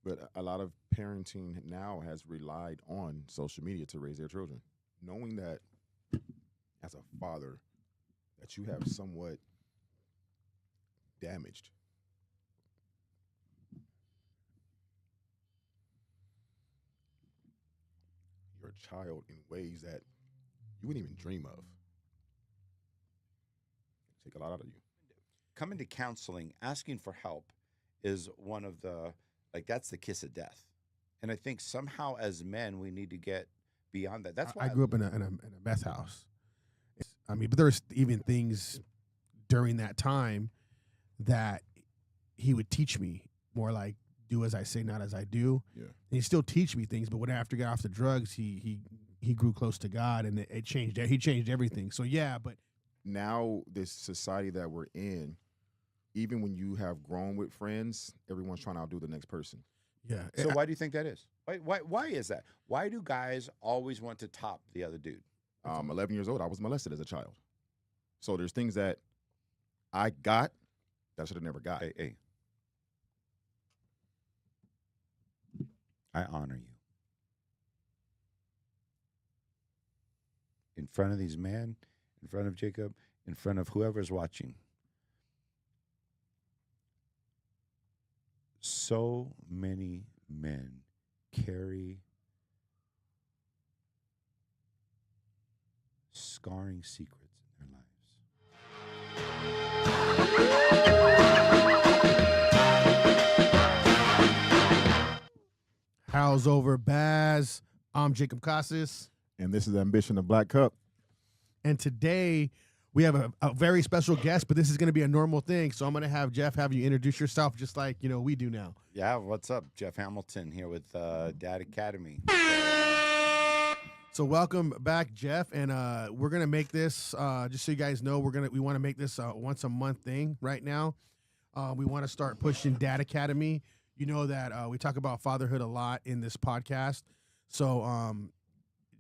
But a lot of parenting now has relied on social media to raise their children, knowing that as a father that you have somewhat damaged your child in ways that you wouldn't even dream of. Take a lot out of you. Coming to counseling, asking for help is one of the like that's the kiss of death. And I think somehow as men we need to get beyond that. That's I why grew up in a mess house. I mean, but there's even things during that time that he would teach me more like do as I say, not as I do. Yeah. And he still teach me things, but when after he got off the drugs, he grew close to God, and it changed. He changed everything. So yeah, but Now, this society that we're in, even when you have grown with friends, everyone's trying to outdo the next person. yeah, so why do you think that is? Why is that? Why do guys always want to top the other dude? 11 years old, I was molested as a child. So there's things that I got that I should have never got. Hey. I honor you. In front of these men, in front of Jacob, in front of whoever's watching. So many men carry scarring secrets in their lives. How's over Baz? I'm Jacob Casas, And this is the ambition of Black Cup. and today we have a very special guest, but this is going to be a normal thing. So I'm going to have Jeff have you introduce yourself, just like we do now. Yeah, what's up? Jeff Hamilton here with Dad Academy. So welcome back, Jeff, and we're gonna make this just so you guys know we want to make this a once a month thing right now. We want to start pushing Dad Academy. You know that we talk about fatherhood a lot in this podcast. So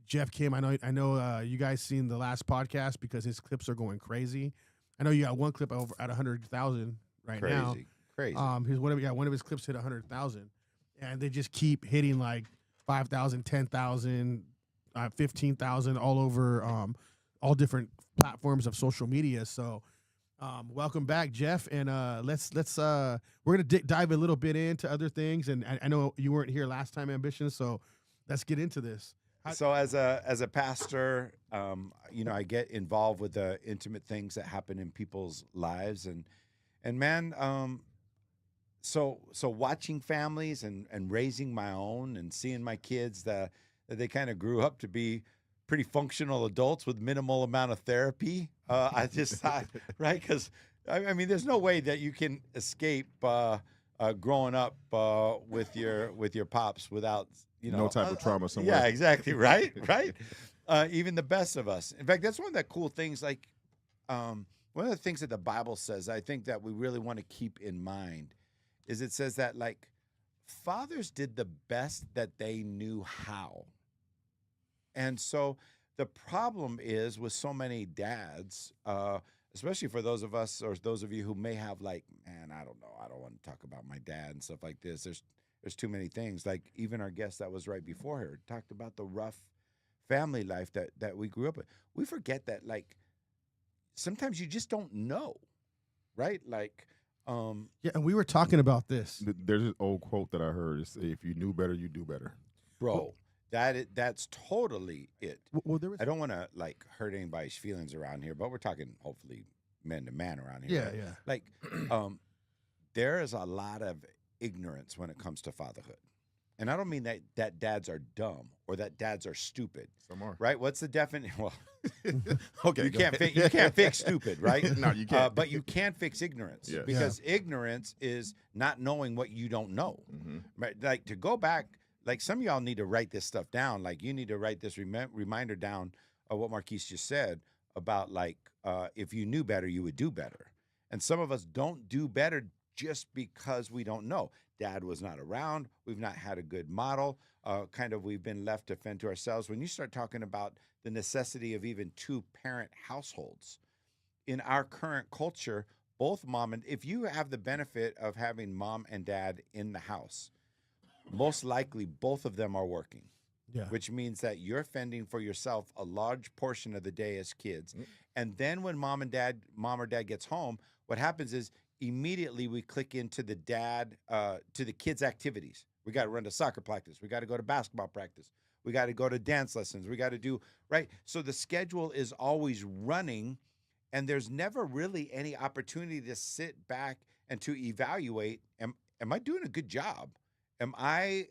Jeff came. I know you guys seen the last podcast because his clips are going crazy. I know you got one clip over at 100,000 right now. Crazy. One of his clips hit 100,000, and they just keep hitting like 5,000, 10,000. 15,000 all over all different platforms of social media. So welcome back, Jeff, and let's we're gonna dive a little bit into other things. And I know you weren't here last time, Ambition, so let's get into this. So as a pastor, I get involved with the intimate things that happen in people's lives, and man, so watching families and raising my own and seeing my kids that they kind of grew up to be pretty functional adults with minimal amount of therapy. I just thought, right? Because I mean, there's no way that you can escape growing up with your pops without No type of trauma somewhere. Yeah, exactly. Right. Even the best of us. In fact, that's one of the cool things. Like one of the things that the Bible says, I think that we really want to keep in mind, is it says that like fathers did the best that they knew how. And so the problem is with so many dads, especially for those of us or those of you who may have like, man, I don't know, I don't want to talk about my dad and stuff like this. There's too many things. Like even our guest that was right before her talked about the rough family life that we grew up with. We forget that like sometimes you just don't know, right? Like, Yeah, and we were talking about this. There's this old quote that I heard. It's, if you knew better, you do better. bro. That's totally it. Well, there was I don't want to like hurt anybody's feelings around here, but we're talking hopefully man to man around here. yeah, right? yeah. Like, there is a lot of ignorance when it comes to fatherhood, and I don't mean that dads are dumb or that dads are stupid. Some are. Right? What's the definition? Well, Okay. you go can't ahead. you can't fix stupid, right? No, you can't. But you can fix ignorance Yes. because ignorance is not knowing what you don't know. Mhm. Right? Like to go back, like some of y'all need to write this stuff down. Like you need to write this reminder down of what Marquise just said about like if you knew better, you would do better. And some of us don't do better just because we don't know. Dad was not around. We've not had a good model. We've been left to fend to ourselves. When you start talking about the necessity of even two-parent households in our current culture, both mom and if you have the benefit of having mom and dad in the house, most likely both of them are working, Yeah. which means that you're fending for yourself a large portion of the day as kids. Mm. And then when mom or dad gets home, what happens is immediately we click into the to the kids' activities. We got to run to soccer practice. We got to go to basketball practice. We got to go to dance lessons. We got to do, right? So the schedule is always running, and there's never really any opportunity to sit back and to evaluate, am I doing a good job? Am I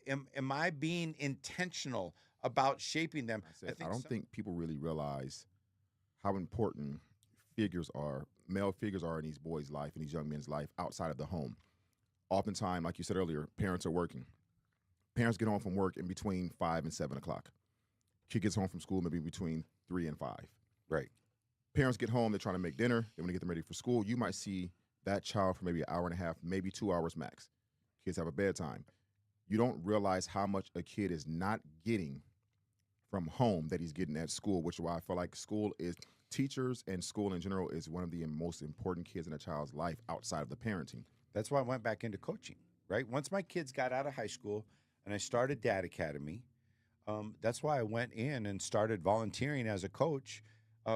being intentional about shaping them? I don't think people really realize how important male figures are in these boys' life and these young men's life outside of the home. Oftentimes, like you said earlier, parents are working. Parents get home from work in between 5 and 7 o'clock. Kid gets home from school maybe between 3 and 5. Right. Parents get home, they're trying to make dinner. They want to get them ready for school. You might see that child for maybe an hour and a half, maybe 2 hours max. Kids have a bedtime. You don't realize how much a kid is not getting from home that he's getting at school, which is why I feel like teachers and school in general is one of the most important kids in a child's life outside of the parenting. That's why I went back into coaching, right? Once my kids got out of high school and I started Dad Academy, that's why I went in and started volunteering as a coach,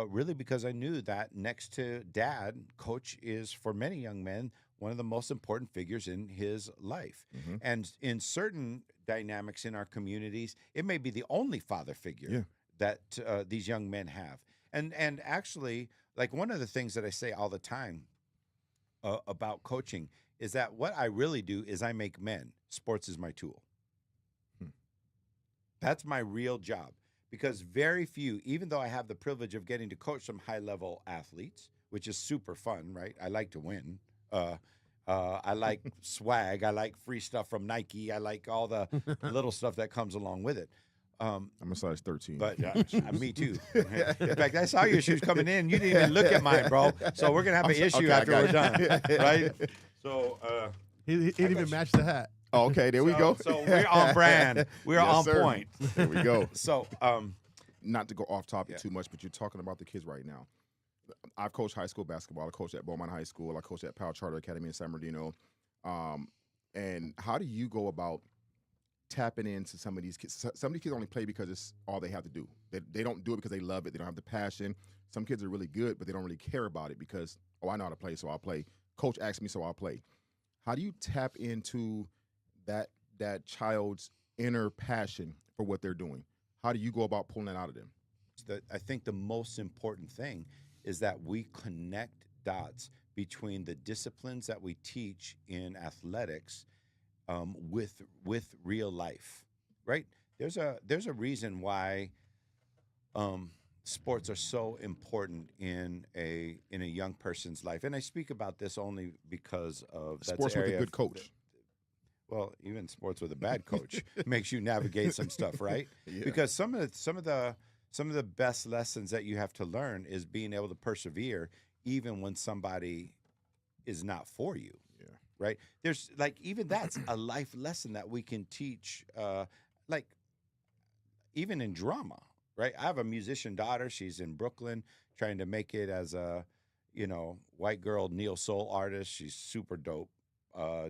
really because I knew that next to dad, coach is, for many young men, one of the most important figures in his life. Mm-hmm. And in certain dynamics in our communities, it may be the only father figure that these young men have. And actually, like one of the things that I say all the time about coaching is that what I really do is I make men. Sports is my tool. That's my real job, because very few, even though I have the privilege of getting to coach some high-level athletes, which is super fun, right? I like to win. I like swag. I like free stuff from Nike. I like all the little stuff that comes along with it. I'm a size 13. But me too. In fact, I saw your shoes coming in. You didn't even look at mine, bro. So we're going to have an issue after we're done, right? So he didn't even match the hat. Oh, okay, there we go. So we're on brand. We're Yes, on sir. point. There we go. So Not to go off topic Yeah. too much, but you're talking about the kids right now. I've coached high school basketball. I coached at Beaumont High School. I coached at Powell Charter Academy in San Bernardino. And how do you go about tapping into some of these kids? Some of these kids only play because it's all they have to do. They don't do it because they love it. They don't have the passion. Some kids are really good, but they don't really care about it because, I know how to play, so I'll play. Coach asked me, so I'll play. How do you tap into that child's inner passion for what they're doing? How do you go about pulling that out of them? I think the most important thing is that we connect dots between the disciplines that we teach in athletics with real life, right? There's a reason why sports are so important in a young person's life, and I speak about this only because of Sports with a good coach. Well, even sports with a bad coach makes you navigate some stuff, right? Yeah. Because some of the best lessons that you have to learn is being able to persevere even when somebody is not for you. Yeah. Right? There's even that's a life lesson that we can teach, even in drama, right? I have a musician daughter. She's in Brooklyn trying to make it as a, white girl neo soul artist. She's super dope,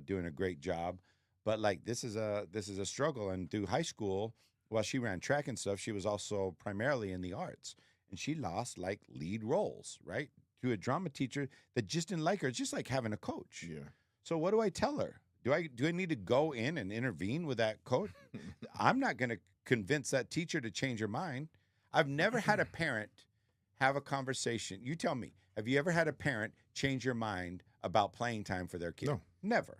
doing a great job. But this is a struggle. And through high school, while she ran track and stuff, she was also primarily in the arts. And she lost lead roles, right? To a drama teacher that just didn't like her. It's just like having a coach. Yeah. So what do I tell her? Do I need to go in and intervene with that coach? I'm not going to convince that teacher to change her mind. I've never had a parent have a conversation. You tell me, have you ever had a parent change your mind about playing time for their kid? No. Never.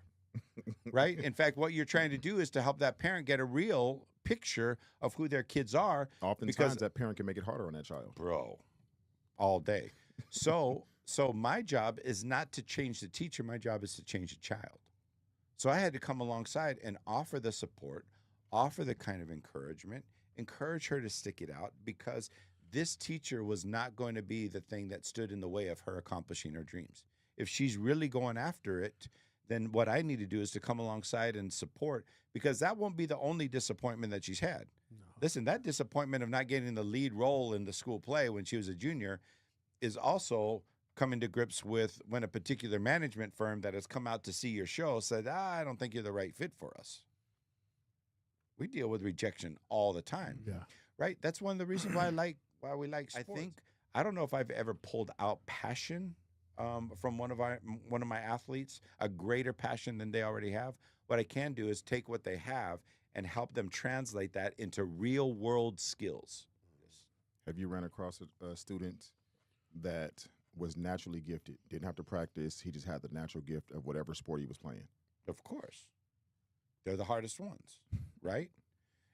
Right? In fact, what you're trying to do is to help that parent get a real picture of who their kids are. Oftentimes, that parent can make it harder on that child. Bro, all day. So my job is not to change the teacher. My job is to change the child. So I had to come alongside and offer the support, offer the kind of encouragement, encourage her to stick it out, because this teacher was not going to be the thing that stood in the way of her accomplishing her dreams. If she's really going after it, then what I need to do is to come alongside and support, because that won't be the only disappointment that she's had. No. Listen, that disappointment of not getting the lead role in the school play when she was a junior is also coming to grips with when a particular management firm that has come out to see your show said, I don't think you're the right fit for us. We deal with rejection all the time. Yeah. Right? That's one of the reasons why we like sports. I don't know if I've ever pulled out passion from one of my athletes, a greater passion than they already have. What I can do is take what they have and help them translate that into real world skills. Have you ran across a student that was naturally gifted, didn't have to practice, he just had the natural gift of whatever sport he was playing? Of course. They're the hardest ones, right?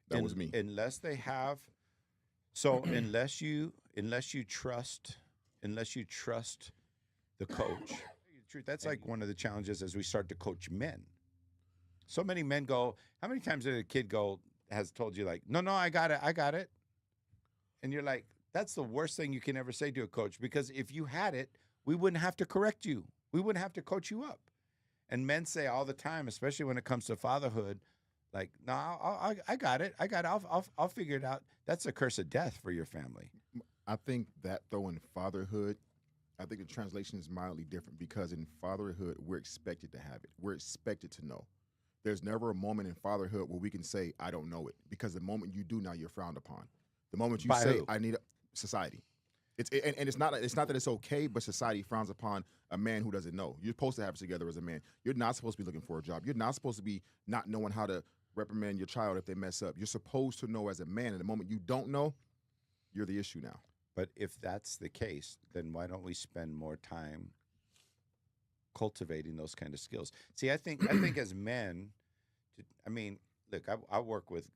That was me. Unless they have unless you trust the coach. Truth, that's like one of the challenges as we start to coach men. So many men go, how many times did a kid has told you like, no, I got it. And you're like, that's the worst thing you can ever say to a coach, because if you had it, we wouldn't have to correct you. We wouldn't have to coach you up. And men say all the time, especially when it comes to fatherhood, like, no, I got it. I'll figure it out. That's a curse of death for your family. I think that though in fatherhood, I think the translation is mildly different, because in fatherhood, we're expected to have it. We're expected to know. There's never a moment in fatherhood where we can say, I don't know it, because the moment you do now, you're frowned upon. The moment you By say, who? I need society. It's not that it's okay, but society frowns upon a man who doesn't know. You're supposed to have it together as a man. You're not supposed to be looking for a job. You're not supposed to be not knowing how to reprimand your child if they mess up. You're supposed to know as a man. And the moment you don't know, you're the issue now. But if that's the case, then why don't we spend more time cultivating those kind of skills? See, I think as men, look, I work with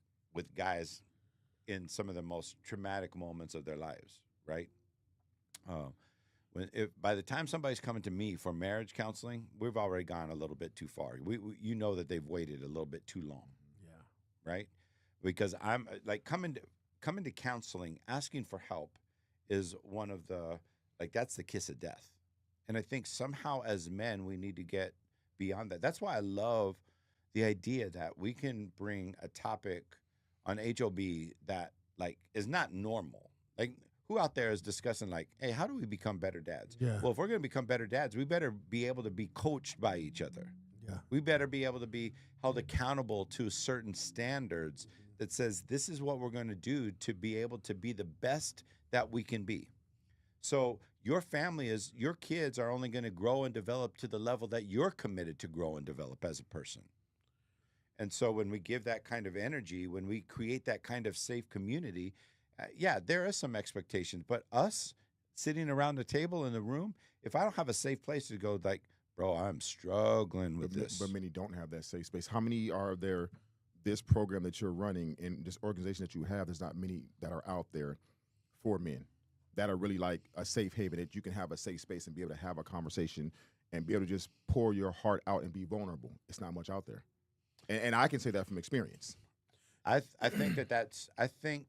guys in some of the most traumatic moments of their lives, right? By the time somebody's coming to me for marriage counseling, we've already gone a little bit too far. You know that they've waited a little bit too long. Yeah. Right? Because I'm like coming to counseling, asking for help is one of the, like, that's the kiss of death. And I think somehow as men, we need to get beyond that. That's why I love the idea that we can bring a topic on HOB that like is not normal. Like, who out there is discussing like, hey, how do we become better dads? Yeah. Well, if we're going to become better dads, we better be able to be coached by each other. Yeah. We better be able to be held accountable to certain standards that says this is what we're going to do to be able to be the best that we can be. So your kids are only going to grow and develop to the level that you're committed to grow and develop as a person. And so when we give that kind of energy, when we create that kind of safe community, there is some expectations. But us sitting around the table in the room, if I don't have a safe place to go, like, bro, I'm struggling with this. But many don't have that safe space. How many are there, this program that you're running and this organization that you have, there's not many that are out there for men that are really like a safe haven, that you can have a safe space and be able to have a conversation and be able to just pour your heart out and be vulnerable. It's not much out there. And I can say that from experience. I think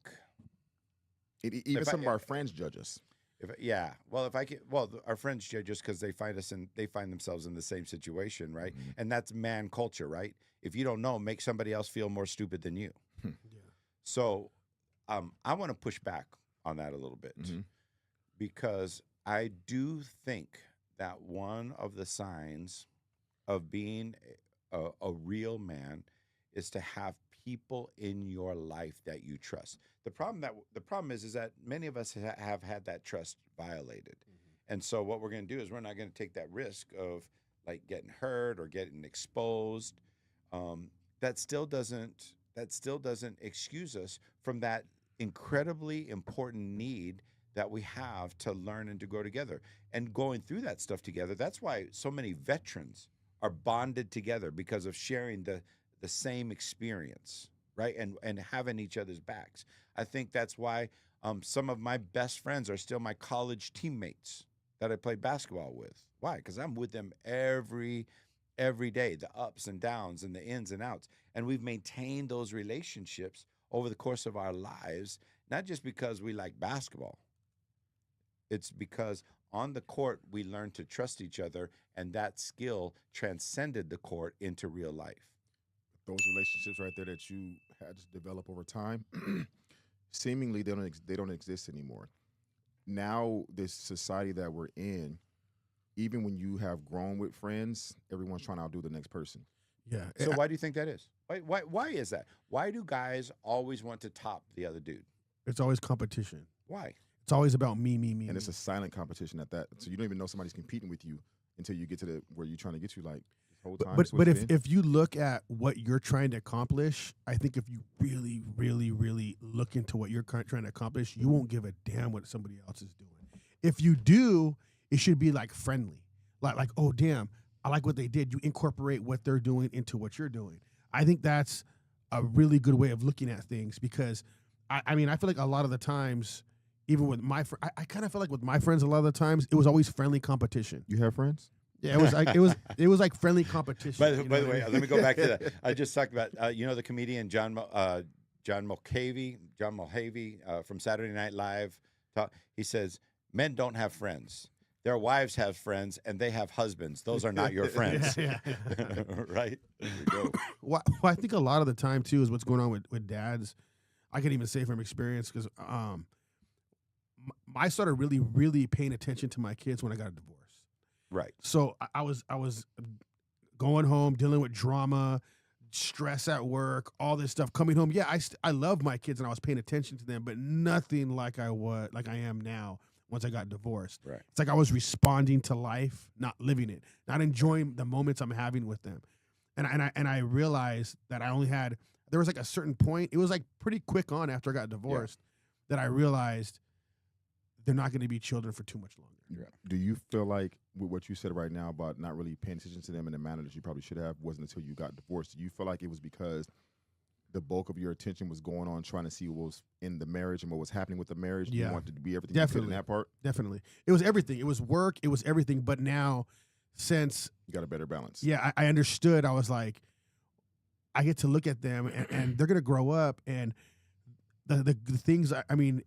Even some of our friends judge us. Our friends judge us because they find themselves in the same situation, right? Mm-hmm. And that's man culture, right? If you don't know, make somebody else feel more stupid than you. Yeah. So, I want to push back on that a little bit, because I do think that one of the signs of being a real man is to have people in your life that you trust. The problem is that many of us have had that trust violated. And so what we're going to do is we're not going to take that risk of like getting hurt or getting exposed. That still doesn't excuse us from that incredibly important need that we have to learn and to grow together and going through that stuff together. That's why so many veterans are bonded together, because of sharing the same experience, right? And having each other's backs. I think that's why some of my best friends are still my college teammates that I played basketball with. Why? Because I'm with them every day, the ups and downs and the ins and outs. And we've maintained those relationships over the course of our lives, not just because we like basketball. It's because on the court, we learned to trust each other, and that skill transcended the court into real life. Those relationships right there that you had to develop over time, seemingly they don't exist anymore. Now, this society that we're in, even when you have grown with friends, everyone's trying to outdo the next person. Yeah. So why do you think that is? Why is that? Why do guys always want to top the other dude? It's always competition. Why? It's always about me, me, me. And it's me. a silent competition at that. So you don't even know somebody's competing with you until you get to the where you're trying to get you. Like this whole time. But this what but you if been? if you look at what you're trying to accomplish, I think if you really, really, really look into what you're trying to accomplish, you won't give a damn what somebody else is doing. If you do, it should be like friendly, like oh damn, I like what they did. You incorporate what they're doing into what you're doing. I think that's a really good way of looking at things because I mean I feel like a lot of the times, even with my I kind of feel like with my friends a lot of the times it was always friendly competition. You have friends? Yeah, it was like it was like friendly competition. By the you know way, what I mean? let me go back to that. I just talked about you know the comedian John Mulcahy from Saturday Night Live. He says men don't have friends. Their wives have friends, and they have husbands. Those are not your friends, Yeah. right? There you go. Well, I think a lot of the time too is what's going on with dads. I can even say from experience because I started really paying attention to my kids when I got a divorce. Right. So I was going home dealing with drama, stress at work, all this stuff. Coming home, yeah, I love my kids and I was paying attention to them, but nothing like I am now. Once I got divorced, Right. it's like I was responding to life, not living it, not enjoying the moments I'm having with them, and I realized that there was like a certain point. It was like pretty quick on after I got divorced that I realized they're not going to be children for too much longer. Do you feel like with what you said right now about not really paying attention to them in the manner that you probably should have wasn't until you got divorced? Do you feel like it was because the bulk of your attention was going on trying to see what was in the marriage and what was happening with the marriage? Yeah. You wanted to be everything you could Definitely. in that part? Definitely, it was everything. It was work. It was everything. But now, since You got a better balance. I understood. I was like, I get to look at them, and they're gonna grow up, and the things. I mean,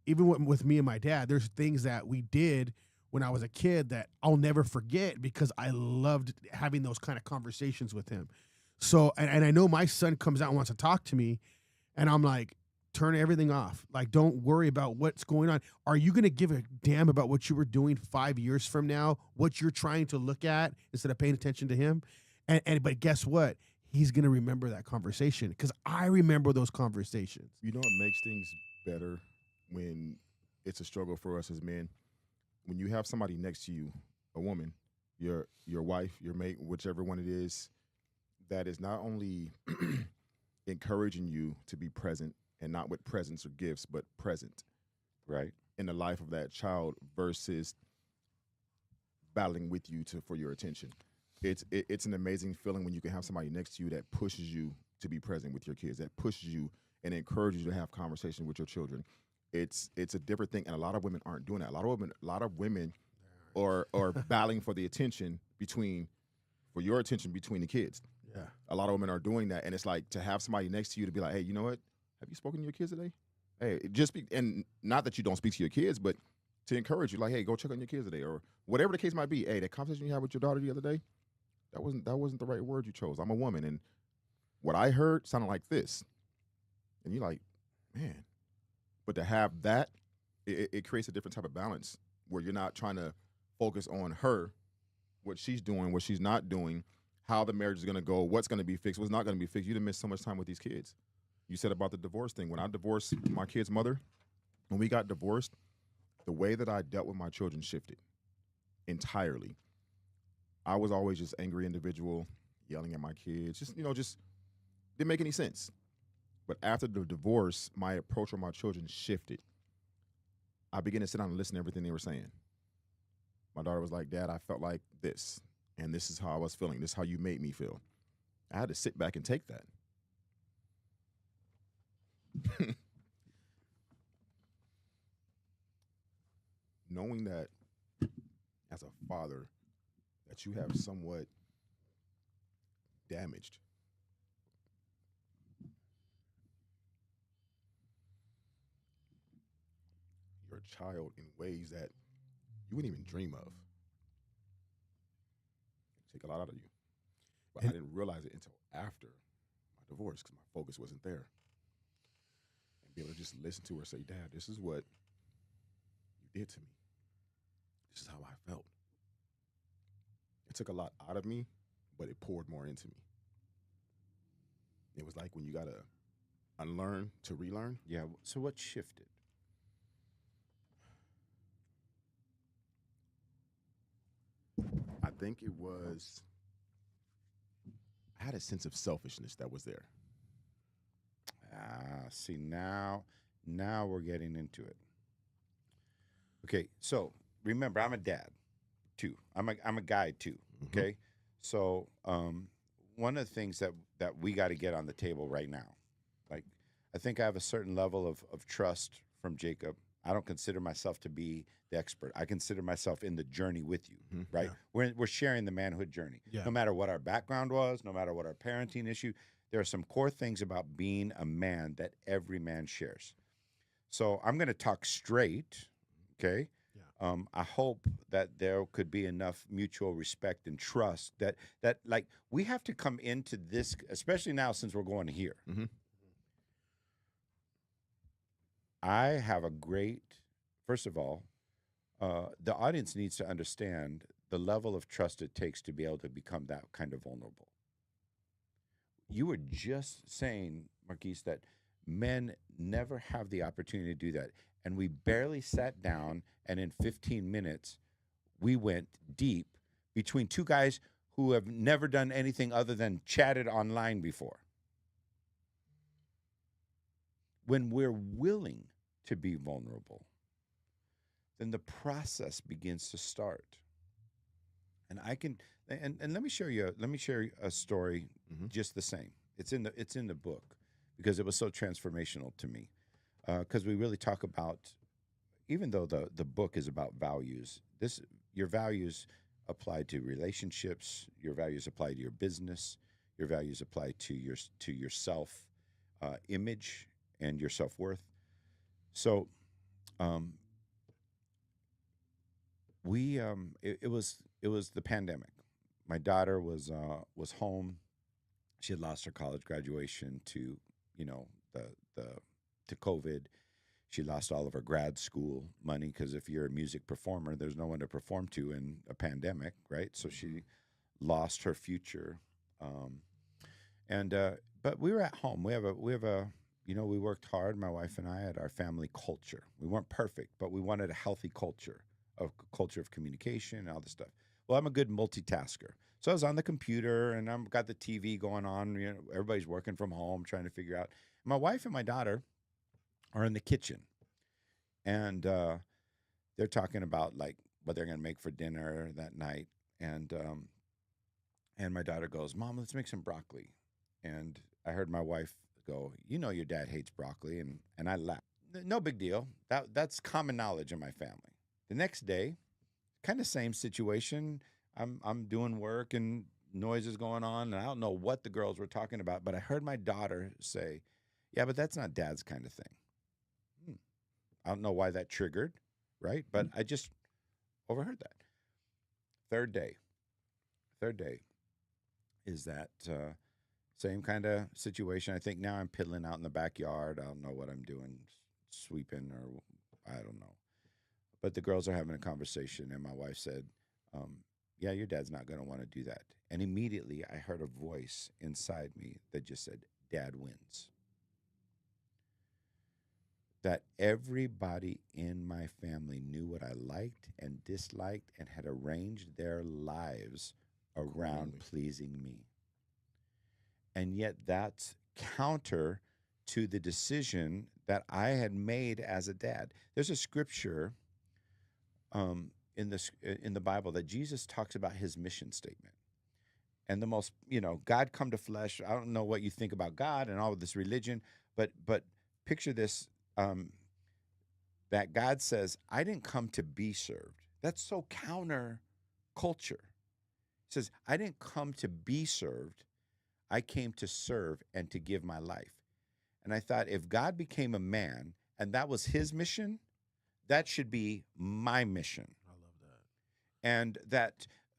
even with me and my dad, there's things that we did when I was a kid that I'll never forget because I loved having those kind of conversations with him. So, and I know my son comes out and wants to talk to me, and I'm like, turn everything off. Like, don't worry about what's going on. Are you going to give a damn about what you were doing 5 years from now, what you're trying to look at instead of paying attention to him? But guess what? He's going to remember that conversation because I remember those conversations. You know what makes things better when it's a struggle for us as men? When you have somebody next to you, a woman, your wife, your mate, whichever one it is, that is not only encouraging you to be present and not with presents or gifts, but present, Right. in the life of that child versus battling with you for your attention. It's an amazing feeling when you can have somebody next to you that pushes you to be present with your kids, that pushes you and encourages you to have conversation with your children. It's a different thing, and a lot of women aren't doing that. A lot of women are battling for the attention for your attention between the kids. Yeah. A lot of women are doing that, and it's like to have somebody next to you to be like, hey, you know what? Have you spoken to your kids today? Hey, and not that you don't speak to your kids, but to encourage you, like, hey, go check on your kids today, or whatever the case might be. Hey, that conversation you had with your daughter the other day, that wasn't the right word you chose. I'm a woman, and what I heard sounded like this, and you're like, man. But to have that, it creates a different type of balance where you're not trying to focus on her, what she's doing, what she's not doing, how the marriage is going to go, what's going to be fixed, what's not going to be fixed. You'd have missed so much time with these kids. You said about the divorce thing. When I divorced my kid's mother, when we got divorced, the way that I dealt with my children shifted entirely. I was always just angry individual, yelling at my kids, just didn't make any sense. But after the divorce, my approach with my children shifted. I began to sit down and listen to everything they were saying. My daughter was like, Dad, I felt like this, and this is how I was feeling. This is how you made me feel. I had to sit back and take that. Knowing that as a father, that you have somewhat damaged your child in ways that you wouldn't even dream of. Take a lot out of you. But I didn't realize it until after my divorce because my focus wasn't there. And be able to just listen to her say, Dad, this is what you did to me. This is how I felt. It took a lot out of me, but it poured more into me. It was like when you got to unlearn to relearn. Yeah. So what shifted? I think it was, I had a sense of selfishness that was there. See, now we're getting into it. Okay, so remember, I'm a dad too. I'm a guy too. Okay, so one of the things that we got to get on the table right now, like I think I have a certain level of trust from Jacob. I don't consider myself to be the expert. I consider myself in the journey with you, right? Yeah. We're sharing the manhood journey. Yeah. No matter what our background was, no matter what our parenting issue, there are some core things about being a man that every man shares. So I'm going to talk straight, okay? Yeah. I hope that there could be enough mutual respect and trust that like we have to come into this, especially now since we're going here. Mm-hmm. I have a great, first of all, the audience needs to understand the level of trust it takes to be able to become that kind of vulnerable. You were just saying, Marquise, that men never have the opportunity to do that. And we barely sat down, and in 15 minutes, we went deep between two guys who have never done anything other than chatted online before. When we're willing to be vulnerable, then the process begins to start. And I can, and let me share you a story just the same. It's in the book because it was so transformational to me. Because we really talk about, even though the book is about values, your values apply to relationships, your values apply to your business, your values apply to your self image and your self-worth. So it was the pandemic. My daughter was home. She had lost her college graduation to to COVID. She lost all of her grad school money because if you're a music performer, there's no one to perform to in a pandemic, right? So she lost her future. But we were at home. We have a we worked hard, my wife and I, at our family culture. We weren't perfect, but we wanted a healthy culture of communication and all this stuff. Well, I'm a good multitasker. So I was on the computer and I've got the TV going on. Everybody's working from home, trying to figure out. My wife and my daughter are in the kitchen, and they're talking about like what they're going to make for dinner that night. And my daughter goes, "Mom, let's make some broccoli." And I heard my wife go, "Your dad hates broccoli," and I laughed. No big deal. That's common knowledge in my family. The next day, kind of same situation. I'm doing work and noise is going on, and I don't know what the girls were talking about, but I heard my daughter say, "Yeah, but that's not Dad's kind of thing." I don't know why that triggered, right? But I just overheard that. Third day is that same kind of situation. I think now I'm piddling out in the backyard. I don't know what I'm doing, sweeping or I don't know. But the girls are having a conversation, and my wife said, "Yeah, your dad's not going to want to do that." And immediately I heard a voice inside me that just said, "Dad wins." That everybody in my family knew what I liked and disliked and had arranged their lives around pleasing me. And yet that's counter to the decision that I had made as a dad. There's a scripture in the Bible that Jesus talks about his mission statement. And the most, God come to flesh. I don't know what you think about God and all of this religion, but picture this, that God says, "I didn't come to be served." That's so counter culture. He says, "I didn't come to be served. I came to serve and to give my life." And I thought, if God became a man and that was his mission, that should be my mission. I love that. And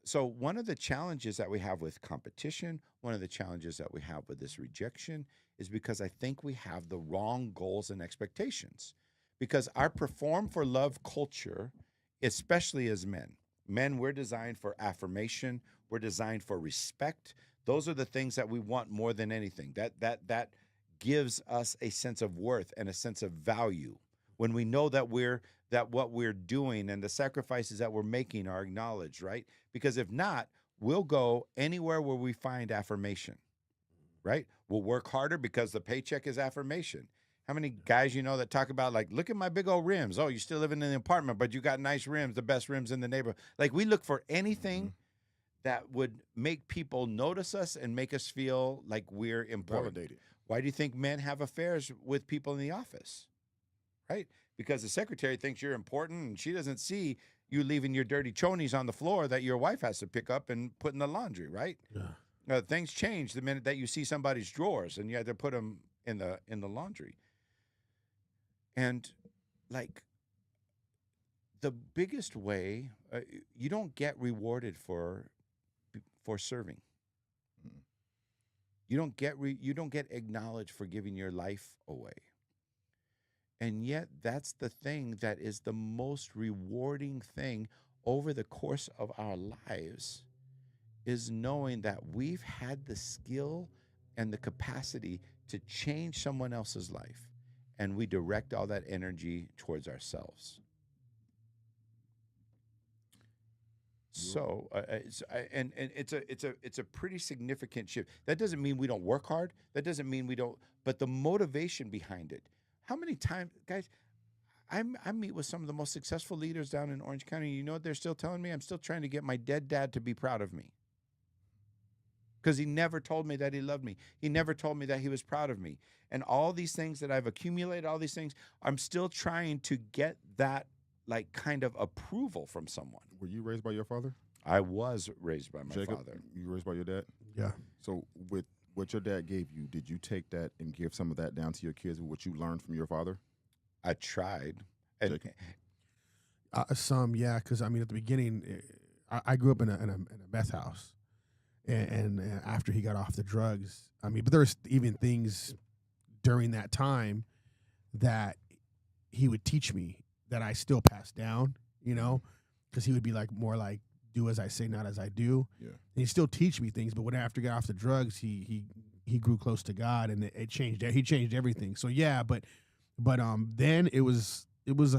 so one of the challenges that we have with competition, one of the challenges that we have with this rejection is because I think we have the wrong goals and expectations. Because our perform for love culture, especially as men, we're designed for affirmation. We're designed for respect. Those are the things that we want more than anything. That gives us a sense of worth and a sense of value when we know that what we're doing and the sacrifices that we're making are acknowledged, right? Because if not, we'll go anywhere where we find affirmation, right? We'll work harder because the paycheck is affirmation. How many guys you know that talk about, like, look at my big old rims? Oh, you're still living in an apartment, but you got nice rims, the best rims in the neighborhood. Like, we look for anything that would make people notice us and make us feel like we're important. Validated. Why do you think men have affairs with people in the office? Right? Because the secretary thinks you're important and she doesn't see you leaving your dirty chonies on the floor that your wife has to pick up and put in the laundry, right? Yeah. Things change the minute that you see somebody's drawers and you have to put them in the laundry. And like the biggest way, you don't get rewarded for serving. You don't get acknowledged for giving your life away. And yet that's the thing that is the most rewarding thing over the course of our lives, is knowing that we've had the skill and the capacity to change someone else's life, and we direct all that energy towards ourselves. So, it's a pretty significant shift. That doesn't mean we don't work hard. That doesn't mean we don't. But the motivation behind it. How many times, guys? I meet with some of the most successful leaders down in Orange County. You know what they're still telling me? I'm still trying to get my dead dad to be proud of me. Because he never told me that he loved me. He never told me that he was proud of me. And all these things that I've accumulated, all these things, I'm still trying to get that, like, kind of approval from someone. Were you raised by your father? I was raised by my Jacob, father. you were raised by your dad? Yeah. So with what your dad gave you, did you take that and give some of that down to your kids with what you learned from your father? I tried. And Jacob? Some, yeah, because I mean, at the beginning, I grew up in a meth house, and after he got off the drugs, I mean, but there was even things during that time that he would teach me that I still pass down, you know, because he would be like more like, do as I say, not as I do. Yeah. And he still teach me things, but when after he got off the drugs, he grew close to God, and it changed. He changed everything. So yeah, but then it was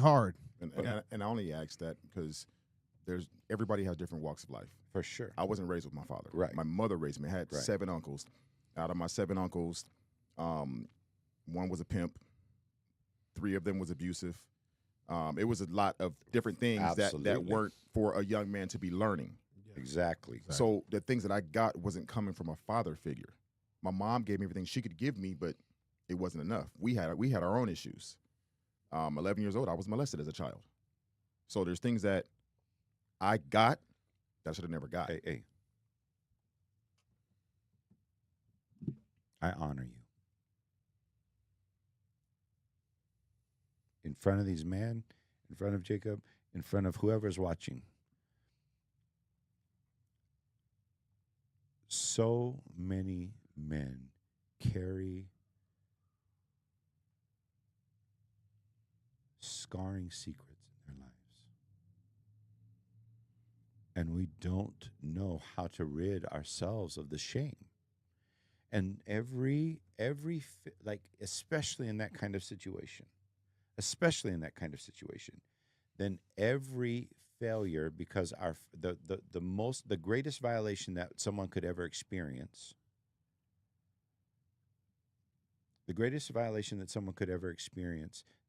hard. And I only ask that because everybody has different walks of life. for sure. I wasn't raised with my father. Right. My mother raised me. I had Right. 7 uncles. Out of my 7 uncles, one was a pimp. 3 of them was abusive. It was a lot of different things that Absolutely. weren't for a young man to be learning. Exactly. So the things that I got wasn't coming from a father figure. My mom gave me everything she could give me, but it wasn't enough. We had our own issues. 11 years old, I was molested as a child. So there's things that I got that I should have never got. Hey. I honor you. In front of these men, in front of Jacob, in front of whoever's watching. So many men carry scarring secrets in their lives. And we don't know how to rid ourselves of the shame. And especially in that kind of situation, then every failure, because the greatest violation that someone could ever experience,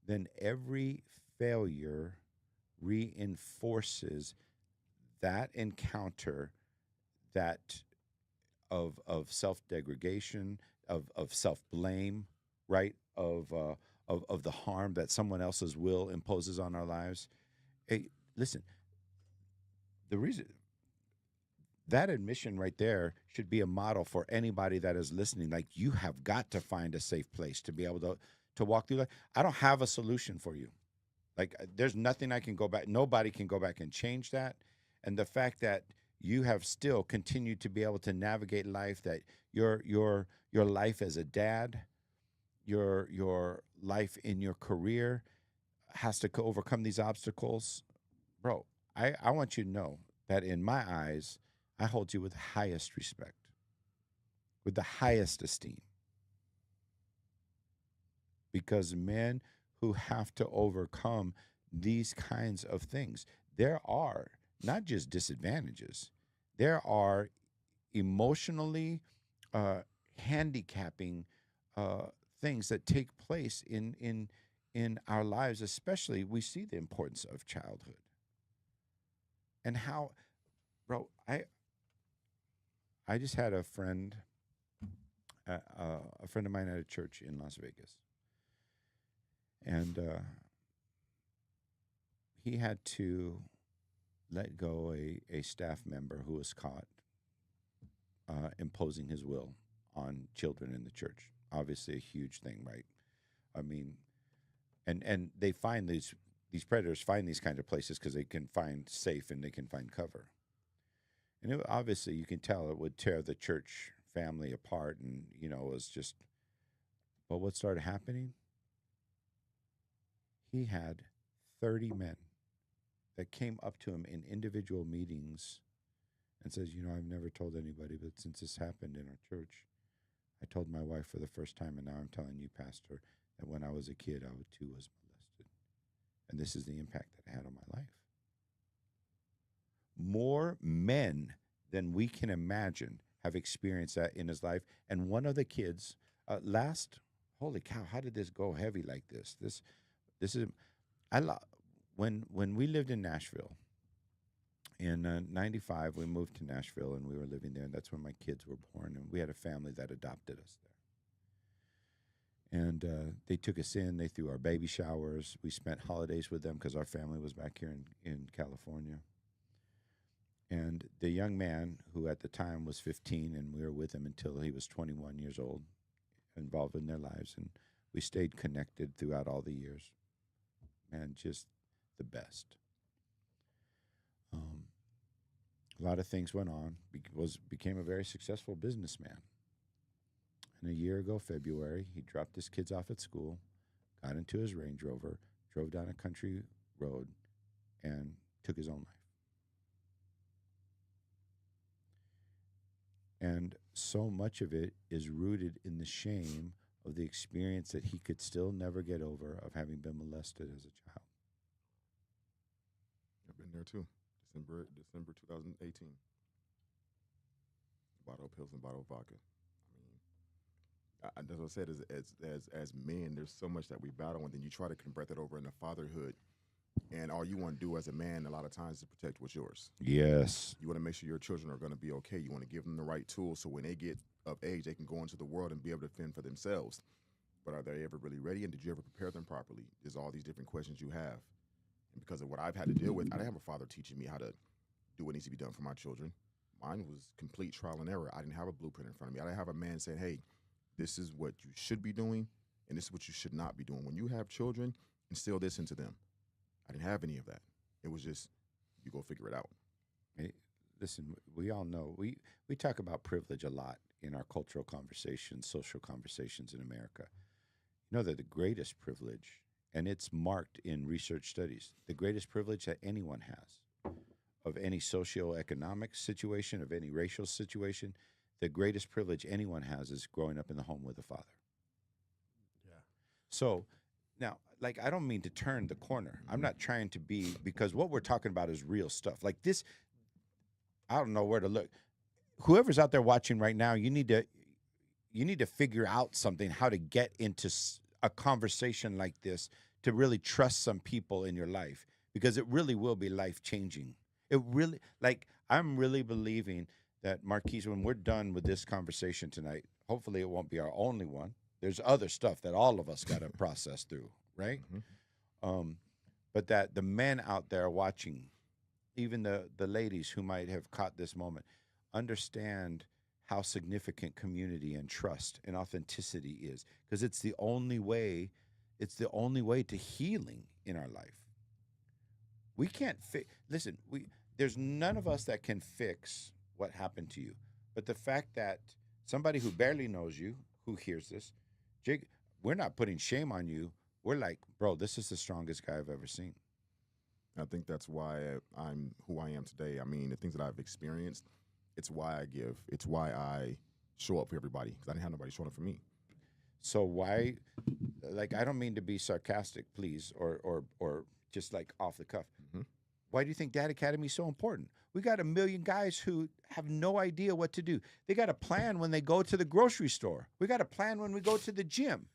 then every failure reinforces that encounter that of self-degradation, of self-blame, right? Of the harm that someone else's will imposes on our lives. Hey, listen, the reason that admission right there should be a model for anybody that is listening. Like, you have got to find a safe place to be able to walk through life. I don't have a solution for you. Like, there's nothing I can go back. Nobody can go back and change that. And the fact that you have still continued to be able to navigate life, that your life as a dad, your life in your career has to overcome these obstacles. Bro, I want you to know that in my eyes, I hold you with highest respect. with the highest esteem. Because men who have to overcome these kinds of things, there are not just disadvantages, there are emotionally handicapping things that take place in our lives. Especially, we see the importance of childhood and how, bro. I just had a friend of mine at a church in Las Vegas, and he had to let go a staff member who was caught imposing his will on children in the church. Obviously, a huge thing, right? I mean, and they find these predators find these kinds of places because they can find safe and they can find cover. And obviously, you can tell it would tear the church family apart, and it was just. But what started happening? He had 30 men that came up to him in individual meetings and says, I've never told anybody, but since this happened in our church, I told my wife for the first time, and now I'm telling you, Pastor, that when I was a kid, I too was molested. And this is the impact that it had on my life. More men than we can imagine have experienced that in his life. And one of the kids, holy cow, how did this go heavy like this? This is, when we lived in Nashville, in 95, we moved to Nashville, and we were living there, and that's when my kids were born, and we had a family that adopted us there. And they took us in. They threw our baby showers. We spent holidays with them because our family was back here in California. And the young man, who at the time was 15, and we were with him until he was 21 years old, involved in their lives, and we stayed connected throughout all the years. Man, just the best. A lot of things went on. Became a very successful businessman. And a year ago, February, he dropped his kids off at school, got into his Range Rover, drove down a country road, and took his own life. And so much of it is rooted in the shame of the experience that he could still never get over of having been molested as a child. I've been there too. December 2018. Bottle of pills and bottle of vodka. I mean, that's what I said. As men, there's so much that we battle, and then you try to convert that over into fatherhood, and all you want to do as a man, a lot of times, is to protect what's yours. Yes. You want to make sure your children are going to be okay. You want to give them the right tools so when they get of age, they can go into the world and be able to fend for themselves. But are they ever really ready? And did you ever prepare them properly? There's all these different questions you have. And because of what I've had to deal with, I didn't have a father teaching me how to do what needs to be done for my children. Mine was complete trial and error. I didn't have a blueprint in front of me. I didn't have a man saying, hey, this is what you should be doing, and this is what you should not be doing. When you have children, instill this into them. I didn't have any of that. It was just, you go figure it out. Hey, listen, we all know, we talk about privilege a lot in our cultural conversations, social conversations in America. You know that the greatest privilege, and it's marked in research studies, the greatest privilege that anyone has of any socioeconomic situation, of any racial situation, the greatest privilege anyone has is growing up in the home with a father. Yeah. So now, like, I don't mean to turn the corner. I'm not trying to be, because what we're talking about is real stuff. Like this, I don't know where to look. Whoever's out there watching right now, you need to figure out something, how to get into a conversation like this to really trust some people in your life, because it really will be life-changing. It really, like, I'm really believing that, Marquise, when we're done with this conversation tonight, hopefully it won't be our only one. There's other stuff that all of us got to process through, right? Mm-hmm. But that the men out there watching, even the ladies who might have caught this moment, understand how significant community and trust and authenticity is, because it's the only way to healing in our life. We can't listen, there's none of us that can fix what happened to you. But the fact that somebody who barely knows you, who hears this, Jake, we're not putting shame on you. We're like, bro, this is the strongest guy I've ever seen. I think that's why I'm who I am today. I mean, the things that I've experienced, it's why I give. It's why I show up for everybody because I didn't have nobody showing up for me. So why, like, I don't mean to be sarcastic, please, or just like off the cuff. Mhm. Why do you think Dad Academy is so important? We got a million guys who have no idea what to do. They got a plan when they go to the grocery store. We got a plan when we go to the gym.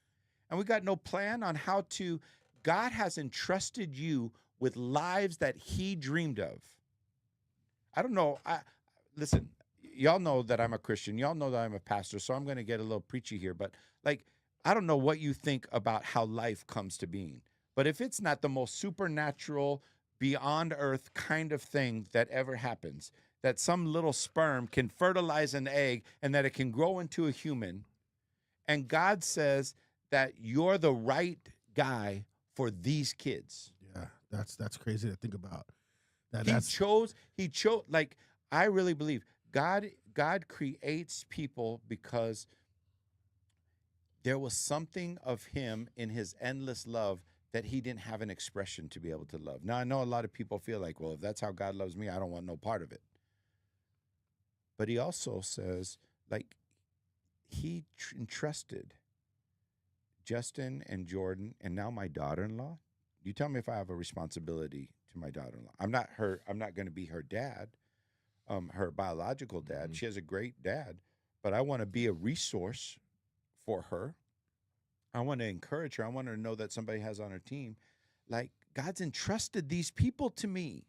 And we got no plan on how to. God has entrusted you with lives that he dreamed of. I don't know. Listen, y'all know that I'm a Christian. Y'all know that I'm a pastor, so I'm going to get a little preachy here. But, like, I don't know what you think about how life comes to being. But if it's not the most supernatural, beyond earth kind of thing that ever happens, that some little sperm can fertilize an egg and that it can grow into a human, and God says that you're the right guy for these kids. Yeah, that's crazy to think about. He chose, like, I really believe God creates people because there was something of him in his endless love that he didn't have an expression to be able to love. Now, I know a lot of people feel like, well, if that's how God loves me, I don't want no part of it. But he also says, like, he entrusted Justin and Jordan and now my daughter-in-law. You tell me if I have a responsibility to my daughter-in-law. I'm not going to be her dad, her biological dad. Mm-hmm. She has a great dad, but I want to be a resource for her. I want to encourage her. I want her to know that somebody has on her team. Like, God's entrusted these people to me.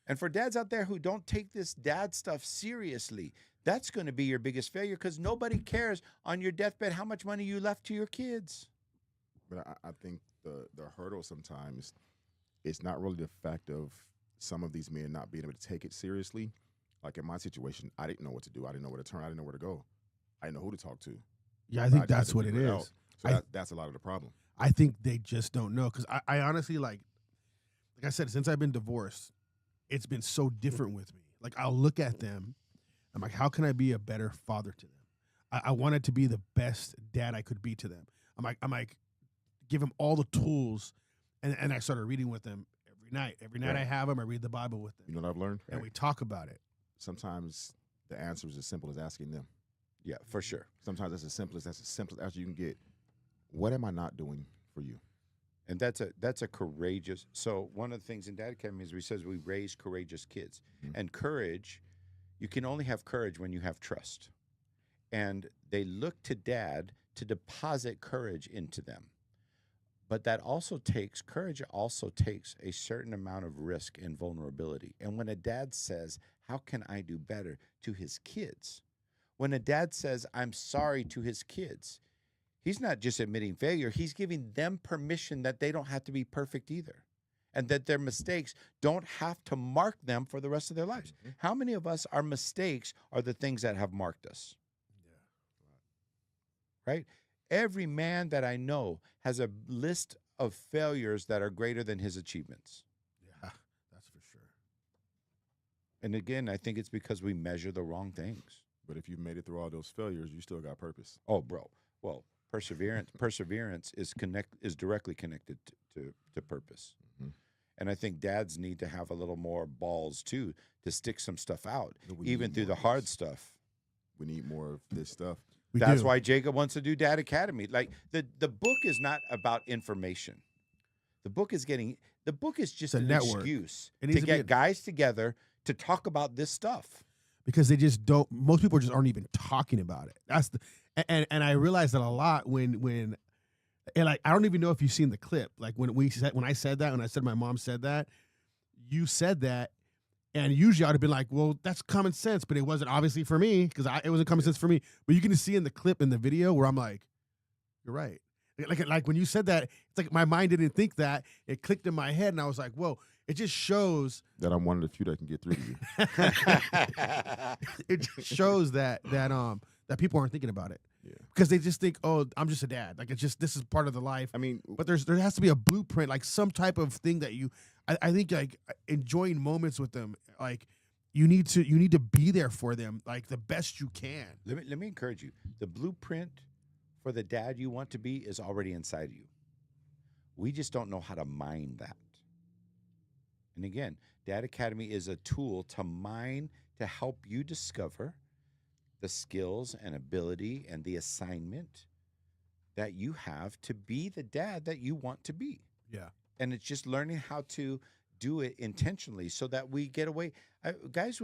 And for dads out there who don't take this dad stuff seriously, that's going to be your biggest failure because nobody cares on your deathbed how much money you left to your kids. But I think the hurdle sometimes is not really the fact of some of these men not being able to take it seriously. Like in my situation, I didn't know what to do. I didn't know where to turn. I didn't know where to go. I didn't know who to talk to. Yeah, I think that's what it is. So that's a lot of the problem. I think they just don't know because I honestly like I said, since I've been divorced, it's been so different with me. Like I'll look at them, I'm like, how can I be a better father to them? I wanted to be the best dad I could be to them. I'm like, give them all the tools, and I started reading with them every night. Every night Right. I have them, I read the Bible with them, You know what I've learned? and we talk about it. Sometimes the answer is as simple as asking them. Yeah, for sure. Sometimes that's as simple as you can get. What am I not doing for you? And that's a courageous. So one of the things in Dad Academy is we says we raise courageous kids. Mhm. And courage, you can only have courage when you have trust. And they look to Dad to deposit courage into them. But that also takes courage also takes a certain amount of risk and vulnerability. And when a dad says, "How can I do better?" to his kids, when a dad says, "I'm sorry" to his kids, he's not just admitting failure, he's giving them permission that they don't have to be perfect either. And that their mistakes don't have to mark them for the rest of their lives. Mhm. How many of us, our mistakes are the things that have marked us? Right? Every man that I know has a list of failures that are greater than his achievements. Yeah, that's for sure. And again, I think it's because we measure the wrong things. But if you made it through all those failures, you still got purpose. Oh, bro. Well, perseverance is directly connected to purpose. Mhm. And I think dads need to have a little more balls too to stick some stuff out, But we even need through more the of hard this. stuff. We need more of this stuff. We That's do. why Jacob wants to do Dad Academy. Like the book is not about information. The book is just It's a an network. excuse It to needs to be get a- guys together to talk about this stuff. because they just don't. Most people just aren't even talking about it. That's the and I realize that a lot when and like I don't even know if you've seen the clip. Like when I said my mom said that, you said that, and usually I'd have been like, well, that's common sense, but it wasn't obviously for me because it wasn't common sense for me. But you can see in the clip in the video where I'm like, you're right. Like when you said that, it's like my mind didn't think that. It clicked in my head, and I was like, whoa. It just shows. That I'm one of the few that can get through to you. It just shows that people aren't thinking about it. Yeah. Because they just think, oh, I'm just a dad. Like this is part of the life. I mean, But there has to be a blueprint, like some type of thing that I think like enjoying moments with them, like you need to be there for them like the best you can. Let me encourage you. The blueprint for the dad you want to be is already inside of you. We just don't know how to mine that. And again, Dad Academy is a tool to mine to help you discover the skills and ability and the assignment that you have to be the dad that you want to be. Yeah. And it's just learning how to do it intentionally so that we get away. Guys,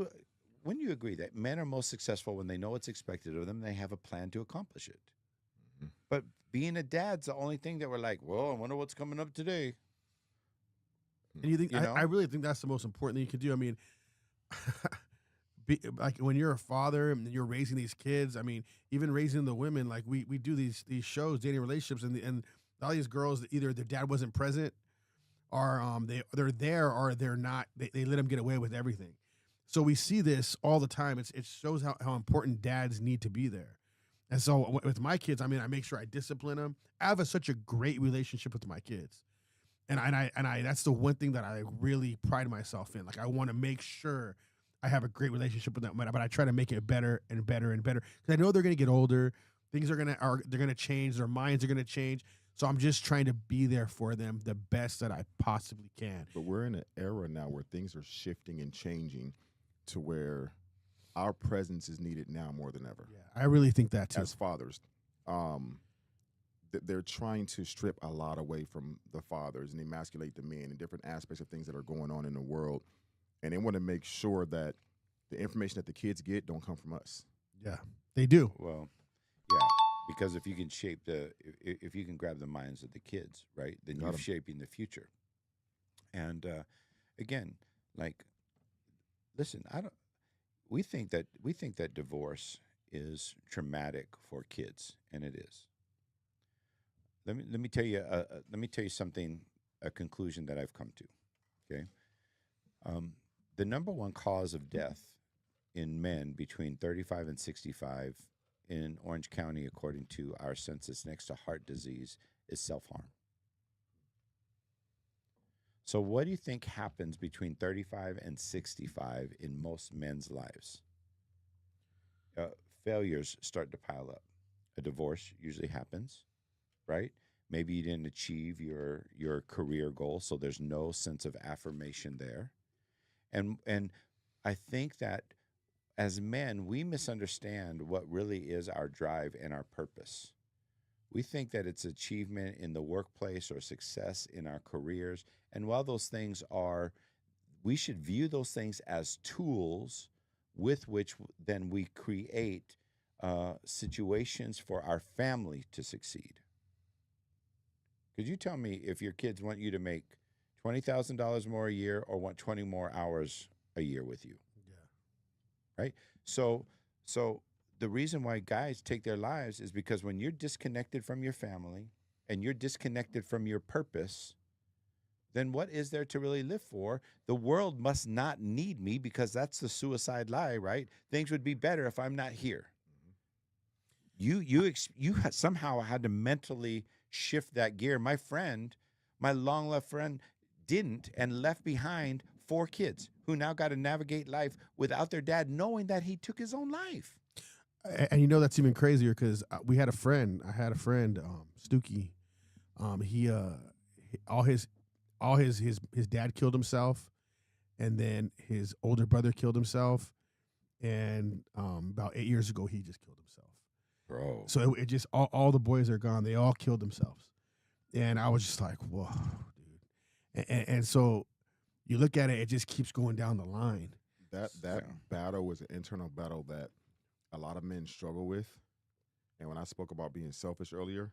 when you agree that men are most successful when they know what's expected of them, they have a plan to accomplish it. Mhm. But being a dad's the only thing that we're like, well, I wonder what's coming up today. And you think You know? I really think that's the most important thing you can do. I mean, like when you're a father and you're raising these kids. I mean, even raising the women. Like we do these shows, dating relationships, and all these girls, either their dad wasn't present, or they're there, or they're not. They let them get away with everything. So we see this all the time. It shows how important dads need to be there. And so with my kids, I mean, I make sure I discipline them. I have such a great relationship with my kids. And I that's the one thing that I really pride myself in. Like I want to make sure I have a great relationship with them, but I try to make it better and better and better because I know they're going to get older. Things are going to change. Their minds are going to change. So I'm just trying to be there for them the best that I possibly can. But we're in an era now where things are shifting and changing to where our presence is needed now more than ever. Yeah, I really think that too. As fathers, they're trying to strip a lot away from the fathers and emasculate the men and different aspects of things that are going on in the world. And they want to make sure that the information that the kids get don't come from us. Yeah, they do. Well, yeah, because if you can if you can grab the minds of the kids, right, then Got you're 'em. shaping the future. And again, like, listen, we think that divorce is traumatic for kids, and it is. Let me tell you something, a conclusion that I've come to. Okay, the number one cause of death in men between 35 and 65 in Orange County, according to our census, next to heart disease, is self-harm. So what do you think happens between 35 and 65 in most men's lives? Failures start to pile up. A divorce usually happens, right? Maybe you didn't achieve your career goal, so there's no sense of affirmation there. And I think that as men, we misunderstand what really is our drive and our purpose. We think that it's achievement in the workplace or success in our careers. And while those things are, we should view those things as tools with which then we create situations for our family to succeed. Could you tell me if your kids want you to make $20,000 more a year or want 20 more hours a year with you? Yeah. Right? So the reason why guys take their lives is because when you're disconnected from your family and you're disconnected from your purpose, then what is there to really live for? The world must not need me because that's the suicide lie, right? Things would be better if I'm not here. You somehow had to mentally shift that gear. My long left friend didn't and left behind 4 kids who now got to navigate life without their dad knowing that he took his own life. And you know that's even crazier because I had a friend, Stookie. He all his dad killed himself, and then his older brother killed himself, and about 8 years ago he just killed himself. Bro. So it just all the boys are gone. They all killed themselves, and I was just like, whoa, dude. And so you look at it, it just keeps going down the line. That battle was an internal battle that a lot of men struggle with. And when I spoke about being selfish earlier,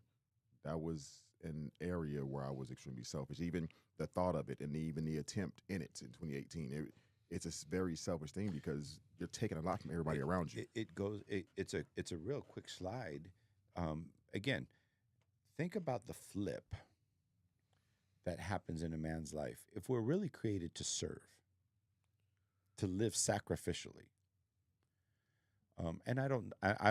that was an area where I was extremely selfish. Even the thought of it and even the attempt in it in 2018, it's a very selfish thing because you're taking a lot from everybody around you. It's a real quick slide. Again, think about the flip that happens in a man's life. If we're really created to serve, to live sacrificially, and I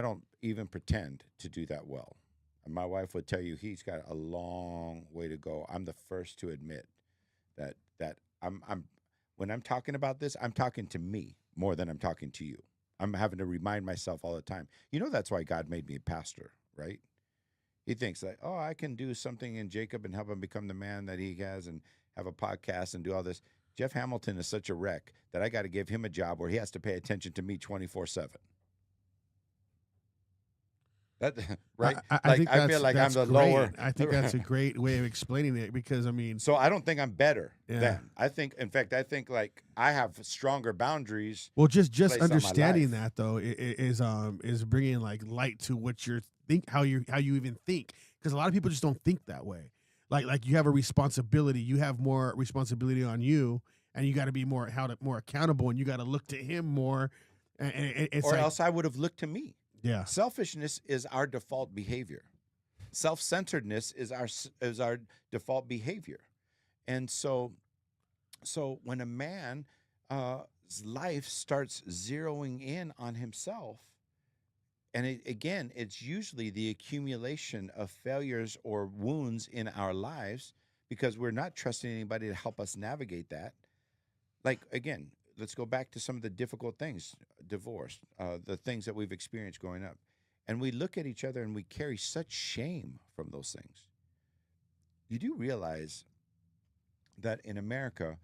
don't even pretend to do that well. And my wife would tell you he's got a long way to go. I'm the first to admit that I'm when I'm talking about this, I'm talking to me more than I'm talking to you. I'm having to remind myself all the time. You know that's why God made me a pastor, right? He thinks like, oh, I can do something in Jacob and help him become the man that he has and have a podcast and do all this. Jeff Hamilton is such a wreck that I got to give him a job where he has to pay attention to me 24/7. That right? I think I feel like I'm that's the great. lower. I think that's a great way of explaining it because I mean, So I don't think I'm better Yeah. than. I think, in fact, I think like I have stronger boundaries. well, just place on my understanding life. that though is bringing like light to what you're how you even think because a lot of people just don't think that way. Like you have a responsibility, you have more responsibility on you, and you got to be more more accountable, and you got to look to him more. And it's Or like, else I would have looked to me. yeah, Selfishness is our default behavior. Self-centeredness is our default behavior. And so when a man life starts zeroing in on himself, and again, it's usually the accumulation of failures or wounds in our lives because we're not trusting anybody to help us navigate that. Like, again, let's go back to some of the difficult things, divorce, the things that we've experienced growing up. And we look at each other and we carry such shame from those things. You do realize that in America,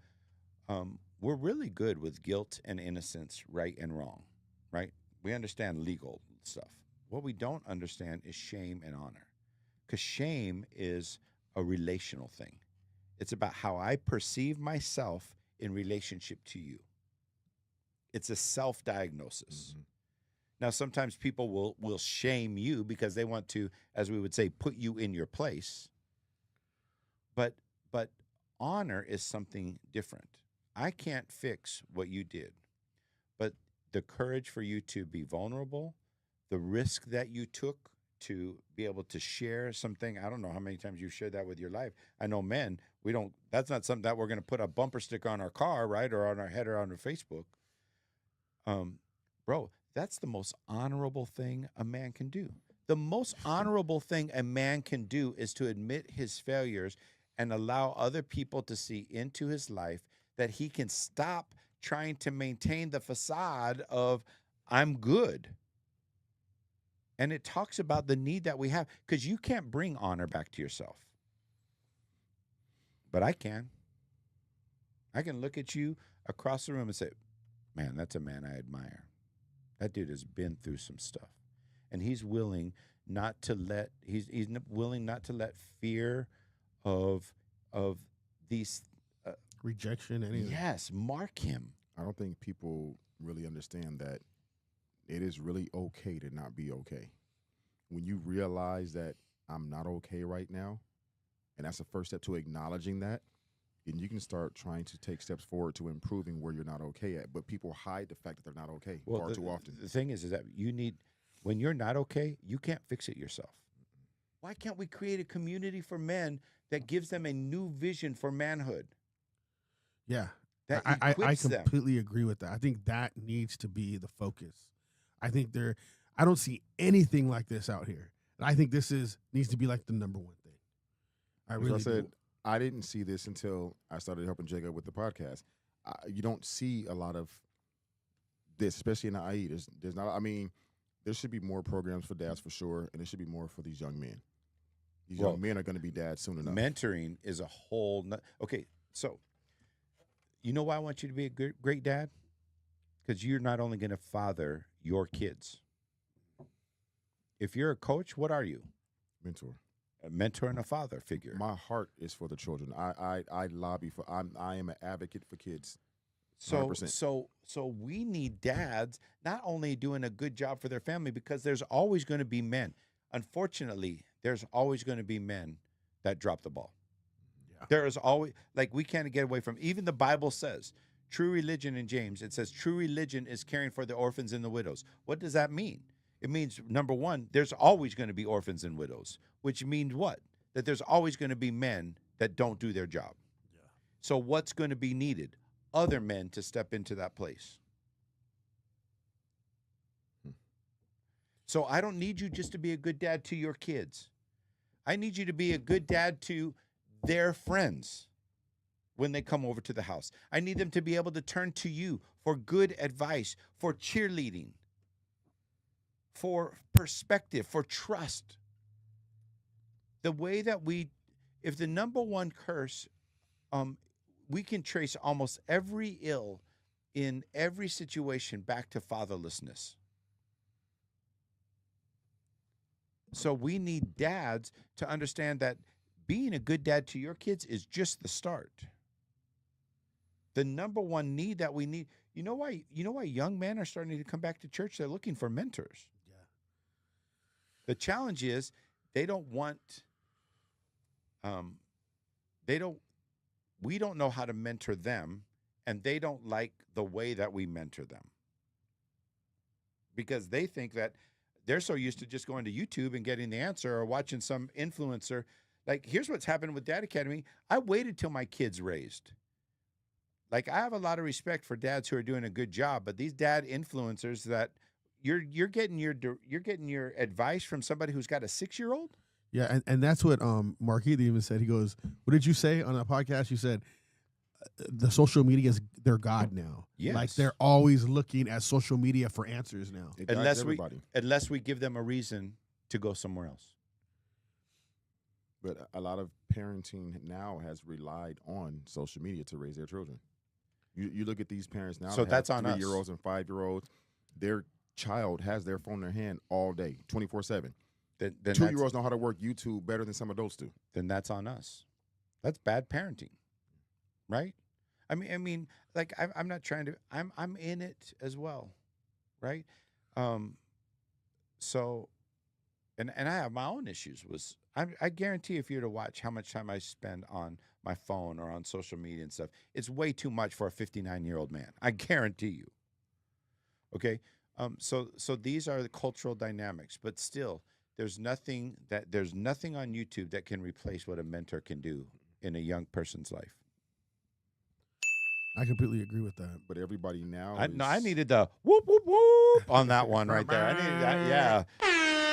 we're really good with guilt and innocence, right and wrong, right? We understand legal stuff. What we don't understand is shame and honor, because shame is a relational thing. It's about how I perceive myself in relationship to you. It's a self-diagnosis. Mm-hmm. Now, sometimes people will shame you because they want to, as we would say, put you in your place. But honor is something different. I can't fix what you did, but the courage for you to be vulnerable, the risk that you took to be able to share something. I don't know how many times you've shared that with your life. I know men, that's not something that we're going to put a bumper sticker on our car, right? Or on our header on our Facebook. Bro, that's the most honorable thing a man can do. The most honorable thing a man can do is to admit his failures and allow other people to see into his life that he can stop trying to maintain the facade of I'm good. And it talks about the need that we have, because you can't bring honor back to yourself. But I can. I can look at you across the room and say, man, that's a man I admire. That dude has been through some stuff. And he's willing not to let fear of these rejection, anything. yes, mark him. I don't think people really understand that it is really okay to not be okay. When you realize that I'm not okay right now, and that's the first step to acknowledging that, then you can start trying to take steps forward to improving where you're not okay at. But people hide the fact that they're not okay far too often. The thing is that when you're not okay, you can't fix it yourself. Why can't we create a community for men that gives them a new vision for manhood? Yeah, That I equips them. completely agree with that. I think that needs to be the focus. I think I don't see anything like this out here. And I think this needs to be like the number one thing. I really do. I didn't see this until I started helping Jacob with the podcast. You don't see a lot of this, especially in the IE. There's not. I mean, there should be more programs for dads for sure, and there should be more for these young men. These young men are going to be dads soon enough. Mentoring is a whole. Okay, so you know why I want you to be a great dad? Because you're not only going to father your kids. If you're a coach, what are you? Mentor. A mentor and a father figure. My heart is for the children. I lobby for. I am an advocate for kids. So 100%. so we need dads not only doing a good job for their family, because there's always going to be men. Unfortunately, there's always going to be men that drop the ball. Yeah. There is always, like, we can't get away from, even the Bible says, true religion in James, it says true religion is caring for the orphans and the widows. What does that mean? It means, number one, there's always going to be orphans and widows, which means what? That there's always going to be men that don't do their job. Yeah. So what's going to be needed? Other men to step into that place. So I don't need you just to be a good dad to your kids. I need you to be a good dad to their friends when they come over to the house. I need them to be able to turn to you for good advice, for cheerleading, for perspective, for trust. The way that if the number one curse, we can trace almost every ill in every situation back to fatherlessness. So we need dads to understand that being a good dad to your kids is just the start. The number one need that we need. You know why young men are starting to come back to church? They're looking for mentors. Yeah. The challenge is they don't want we don't know how to mentor them, and they don't like the way that we mentor them. Because they think that they're so used to just going to YouTube and getting the answer or watching some influencer. Like, here's what's happened with Dad Academy. I waited till my kids raised. Like, I have a lot of respect for dads who are doing a good job, but these dad influencers that you're getting your advice from somebody who's got a 6-year-old. Yeah, and that's what Marquis even said. He goes, "What did you say on a podcast? You said the social media is their god now. Yes. Like they're always looking at social media for answers now. It guides Unless everybody. unless we give them a reason to go somewhere else. But a lot of parenting now has relied on social media to raise their children. You look at these parents now. So that that's have on us. 3-year-olds and 5-year-olds. Their child has their phone in their hand all day, 24/7. Then 2-year-olds know how to work YouTube better than some adults do. then that's on us. That's bad parenting, right? I mean, like I'm not trying to. I'm in it as well, right? So, and I have my own issues. I guarantee if you were to watch how much time I spend on my phone or on social media and stuff, it's way too much for a 59-year-old man. I guarantee you. Okay, so these are the cultural dynamics, but still. There's nothing on YouTube that can replace what a mentor can do in a young person's life. I completely agree with that. But everybody now. I needed the whoop whoop whoop on that one right there. I needed that. Yeah,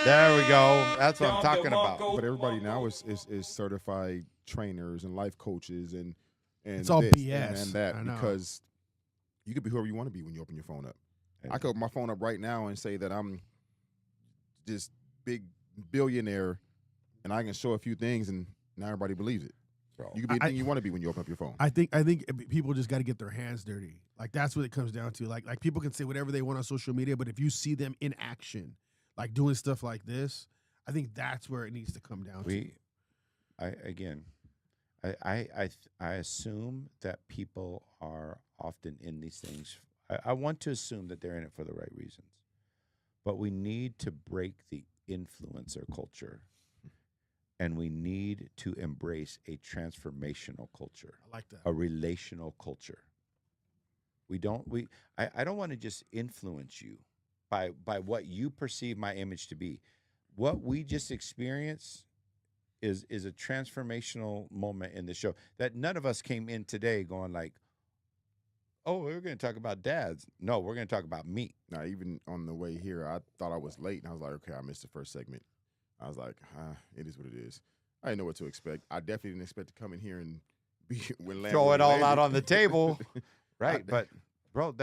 there we go. That's what I'm talking about. But everybody now is certified trainers and life coaches and It's all this BS. and that I know. because you could be whoever you want to be when you open your phone up. I could open my phone up right now and say that I'm just big billionaire, and I can show a few things, and now everybody believes it. Bro. You can be anything you want to be when you open up your phone. I think people just got to get their hands dirty. Like that's what it comes down to. Like people can say whatever they want on social media, but if you see them in action, like doing stuff like this, I think that's where it needs to come down to. I assume that people are often in these things. I want to assume that they're in it for the right reasons, but we need to break the influencer culture, and we need to embrace a transformational culture, I like that. a relational culture. I don't want to just influence you by what you perceive my image to be. What we just experienced is a transformational moment in the show that none of us came in today going like, oh, we're going to talk about dads. No, we're going to talk about me. Now, even on the way here, I thought I was late, and I was like, okay, I missed the first segment. I was like, it is what it is. I didn't know what to expect. I definitely didn't expect to come in here and be Throw it all out on the table, right? But bro,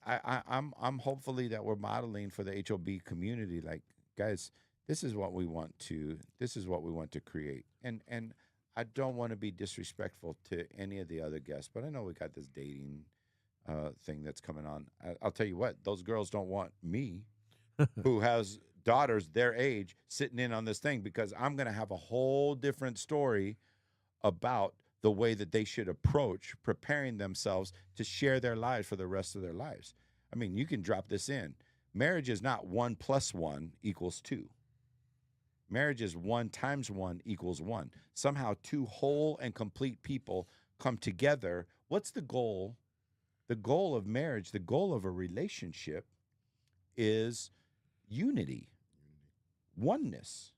I'm hopefully that we're modeling for the HOB community. Like, guys, this is what we want to create. And I don't want to be disrespectful to any of the other guests, but I know we got this dating thing that's coming on. I'll tell you what, those girls don't want me, who has daughters their age, sitting in on this thing, because I'm going to have a whole different story about the way that they should approach preparing themselves to share their lives for the rest of their lives. I mean, you can drop this in. Marriage is not 1 + 1 = 2. Marriage is 1 × 1 = 1. Somehow 2 whole and complete people come together. What's the goal? The goal of marriage, the goal of a relationship is unity, oneness.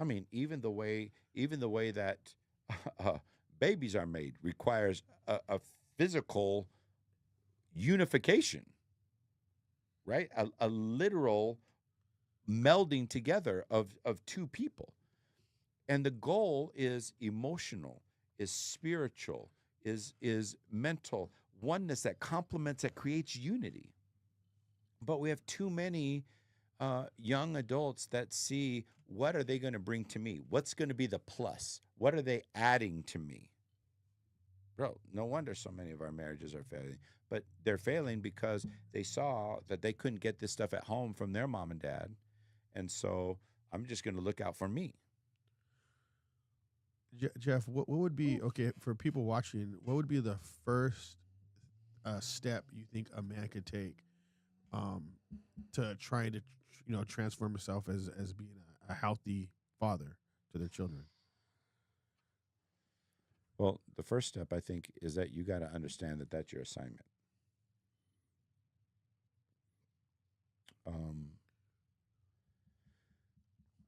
I mean, even the way that babies are made requires a physical unification, right? A literal melding together of 2 people. And the goal is emotional, is spiritual, is mental, oneness that complements, that creates unity. But we have too many young adults that see, what are they going to bring to me? What's going to be the plus? What are they adding to me? Bro, no wonder so many of our marriages are failing. But they're failing because they saw that they couldn't get this stuff at home from their mom and dad. And so I'm just going to look out for me. Jeff, what would be okay for people watching? What would be the first step you think a man could take to trying to transform himself as being a healthy father to their children? Well, the first step, I think, is that you got to understand that that's your assignment.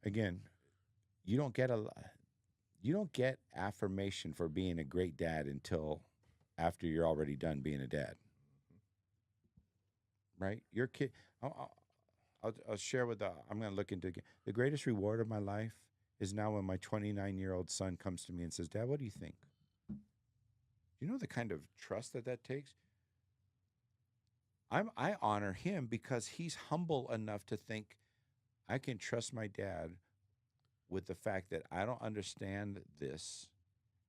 Again, you don't get affirmation for being a great dad until after you're already done being a dad. Right? Your kid. I'll share with I'm going to look into the greatest reward of my life is now when my 29-year-old son comes to me and says, "Dad, what do you think?" You know the kind of trust that takes? I honor him because he's humble enough to think I can trust my dad with the fact that I don't understand this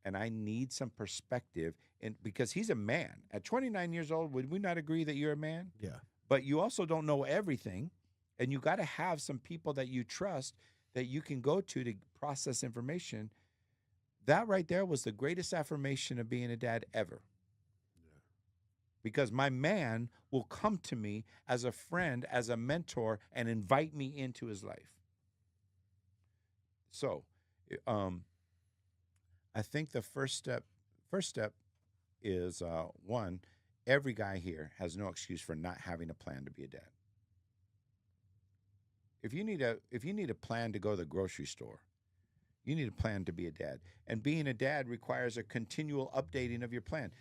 and I need some perspective. And because he's a man. At 29 years old, would we not agree that you're a man? Yeah. But you also don't know everything. And you got to have some people that you trust that you can go to process information. That right there was the greatest affirmation of being a dad ever. Yeah. Because my man will come to me as a friend, as a mentor, and invite me into his life. So, I think the first step is one, every guy here has no excuse for not having a plan to be a dad. If you need a plan to go to the grocery store, you need a plan to be a dad. And being a dad requires a continual updating of your plan.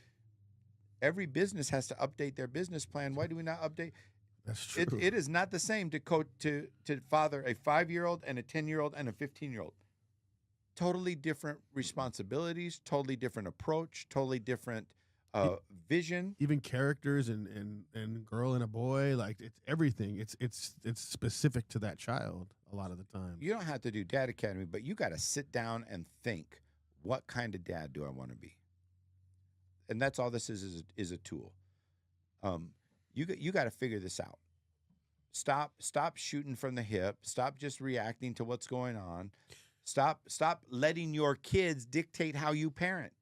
Every business has to update their business plan. Why do we not update? That's true. It is not the same to father a 5-year-old and a 10-year-old and a 15-year-old. Totally different responsibilities, totally different approach, totally different vision. Even characters and girl and a boy, like it's everything. It's specific to that child a lot of the time. You don't have to do Dad Academy, but you got to sit down and think, what kind of dad do I want to be? And that's all this is a tool. You got to figure this out. Stop shooting from the hip. Stop just reacting to what's going on. Stop letting your kids dictate how you parent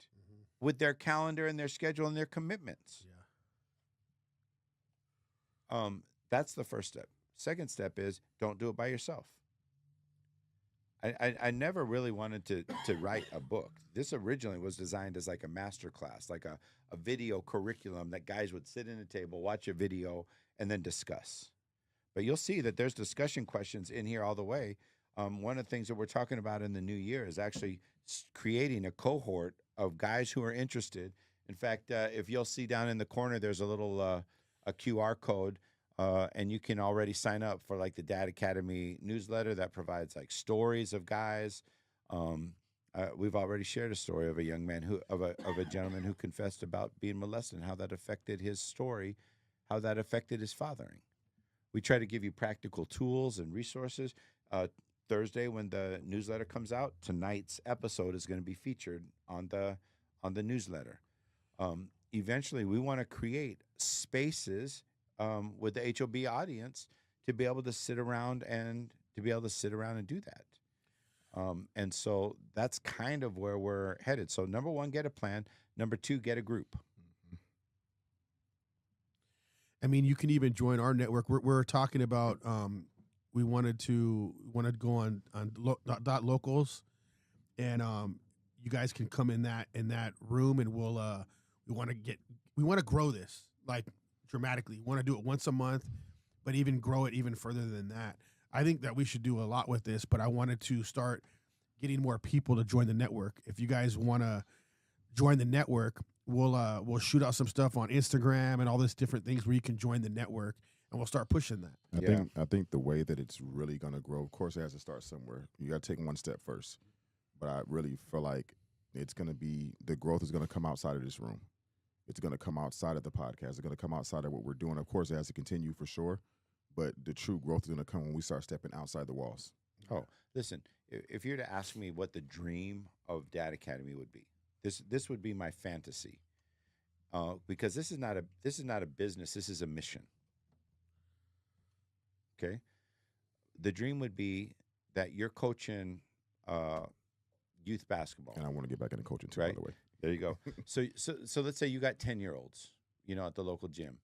with their calendar and their schedule and their commitments. Yeah. That's the first step. Second step is don't do it by yourself. I never really wanted to write a book. This originally was designed as like a master class, like a video curriculum that guys would sit in a table, watch a video, and then discuss. But you'll see that there's discussion questions in here all the way. One of the things that we're talking about in the new year is actually creating a cohort of guys who are interested. In fact, if you'll see down in the corner, there's a little a QR code, and you can already sign up for like the Dad Academy newsletter that provides like stories of guys. We've already shared a story of a young man of a gentleman who confessed about being molested and how that affected his story, how that affected his fathering. We try to give you practical tools and resources. Thursday, when the newsletter comes out, tonight's episode is going to be featured on the newsletter. Eventually, we want to create spaces with the HOB audience to be able to sit around and do that. And so that's kind of where we're headed. So number one, get a plan. Number two, get a group. I mean, you can even join our network. We're talking about. We wanted to go on dot locals, and you guys can come in that room, and we want to grow this like dramatically. We want to do it once a month, but even grow it even further than that. I think that we should do a lot with this, but I wanted to start getting more people to join the network. If you guys want to join the network, we'll shoot out some stuff on Instagram and all this different things where you can join the network. And we'll start pushing that. I think the way that it's really going to grow, of course, it has to start somewhere. You got to take one step first. But I really feel like it's going to be, the growth is going to come outside of this room. It's going to come outside of the podcast. It's going to come outside of what we're doing. Of course, it has to continue for sure. But the true growth is going to come when we start stepping outside the walls. Oh, listen, if you're to ask me what the dream of Dad Academy would be, This would be my fantasy, because this is not a business. This is a mission. Okay, the dream would be that you're coaching youth basketball. And I want to get back into coaching too, Right. by the way. There you go. So let's say you got 10-year-olds, at the local gym,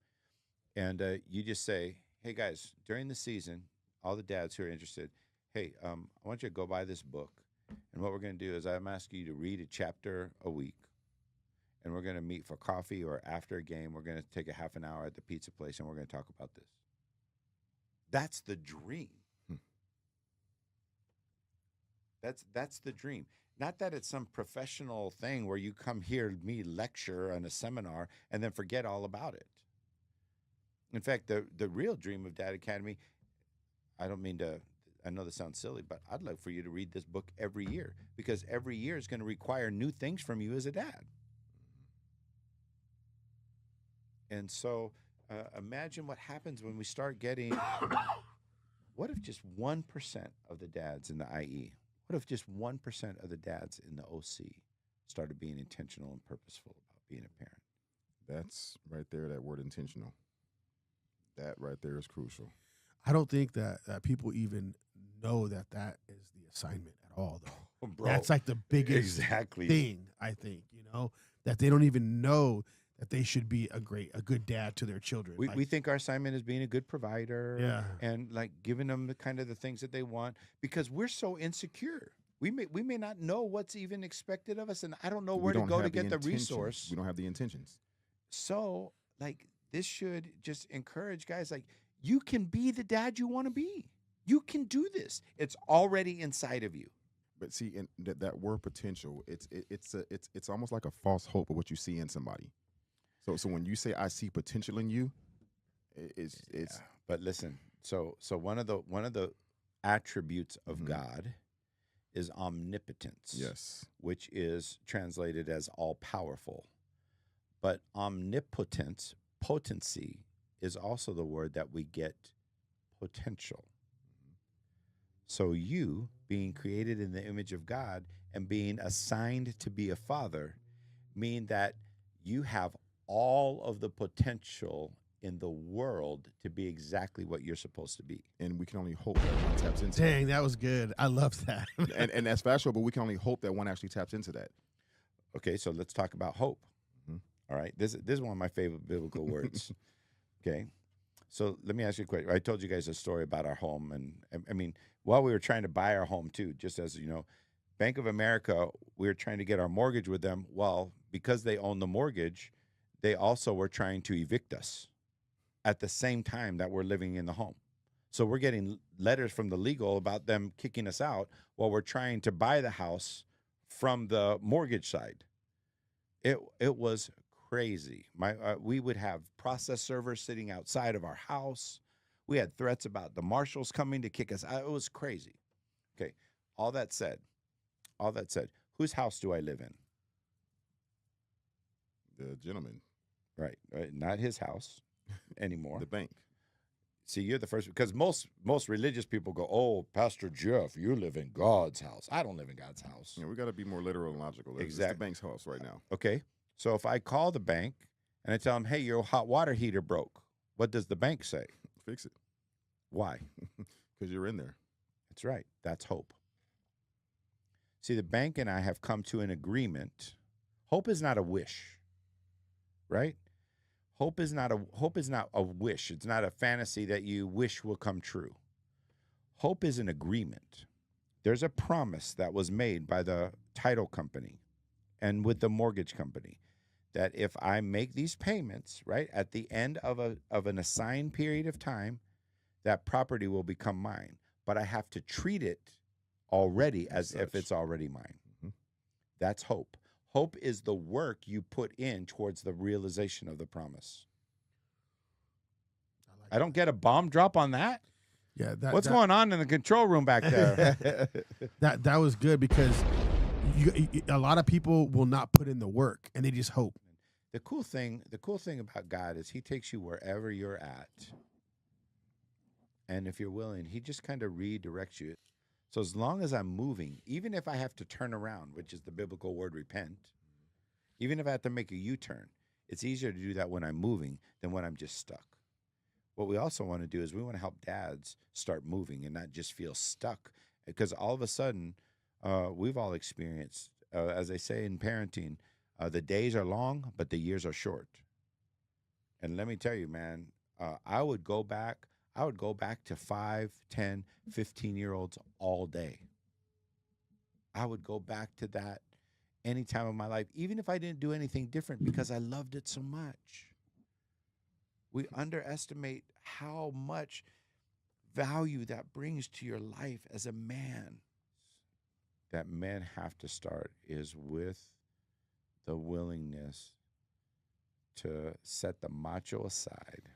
and you just say, "Hey guys, during the season, all the dads who are interested, hey, I want you to go buy this book, and what we're going to do is I'm asking you to read a chapter a week, and we're going to meet for coffee or after a game. We're going to take a half an hour at the pizza place, and we're going to talk about this." That's the dream. That's the dream. Not that it's some professional thing where you come here, me lecture on a seminar, and then forget all about it. In fact, the real dream of Dad Academy, I know this sounds silly, but I'd like for you to read this book every year, because every year is going to require new things from you as a dad. And so imagine what happens when we start getting, what if just 1% of the dads in the IE, what if just 1% of the dads in the OC started being intentional and purposeful about being a parent? That's right there, that word intentional. That right there is crucial. I don't think that people even know that is the assignment at all, though. Bro, That's like the biggest exactly thing, I think, that they don't even know that they should be a good dad to their children. We think our assignment is being a good provider, Yeah. and like giving them the kind of the things that they want, because we're so insecure. We may not know what's even expected of us, and I don't know where to go to get the resource. We don't have the intentions. So, like, this should just encourage guys, like, you can be the dad you want to be. You can do this. It's already inside of you. But see, in that word potential, it's almost like a false hope of what you see in somebody. So when you say I see potential in you, it's Yeah. But listen, so one of the attributes of God is omnipotence. yes. Which is translated as all powerful. But omnipotence, potency, is also the word that we get potential. So you, being created in the image of God and being assigned to be a father, mean that you have all of the potential in the world to be exactly what you're supposed to be. And we can only hope that one taps into Dang, that was good. I love that. that. And that's factual, but we can only hope that one actually taps into that. Okay, so let's talk about hope. Mhm. All right, this is one of my favorite biblical words. Okay, so let me ask you a question. I told you guys a story about our home, and I mean, while we were trying to buy our home too, just as you know, Bank of America, we were trying to get our mortgage with them. Well, because they own the mortgage, they also were trying to evict us at the same time that we're living in the home. So we're getting letters from the legal about them kicking us out while we're trying to buy the house from the mortgage side. It was crazy. We would have process servers sitting outside of our house. We had threats about the marshals coming to kick us out. It was crazy. Okay, all that said, whose house do I live in? The gentleman, Right, not his house anymore. the bank. See, you're the first, because most religious people go, "Oh, Pastor Jeff, you live in God's house." I don't live in God's house. We got to be more literal and logical. It's the Exactly. bank's house right now. Okay, so if I call the bank and I tell them, "Hey, your hot water heater broke," what does the bank say? Fix it Why? because you're in there. That's right. That's hope. See, the bank and I have come to an agreement. Hope is not a wish, right? Hope is not a wish. It's not a fantasy that you wish will come true. Hope is an agreement. There's a promise that was made by the title company and with the mortgage company that if I make these payments, right, at the end of an assigned period of time, that property will become mine. But I have to treat it already as if it's already mine. Mhm. That's hope. Hope is the work you put in towards the realization of the promise. I don't get a bomb drop on that. Yeah, What's going on in the control room back there? That was good because a lot of people will not put in the work and they just hope. The cool thing about God is he takes you wherever you're at. And if you're willing, he just kind of redirects you. So as long as I'm moving, even if I have to turn around, which is the biblical word repent, Even if I have to make a U-turn, it's easier to do that when I'm moving than when I'm just stuck. What we also want to do is we want to help dads start moving and not just feel stuck. Because all of a sudden, we've all experienced, as they say in parenting, the days are long, but the years are short. And let me tell you, man, I would go back to 5, 10, 15-year-olds all day. I would go back to that any time of my life, even if I didn't do anything different, because I loved it so much. We underestimate how much value that brings to your life as a man. That men have to start is with the willingness to set the macho aside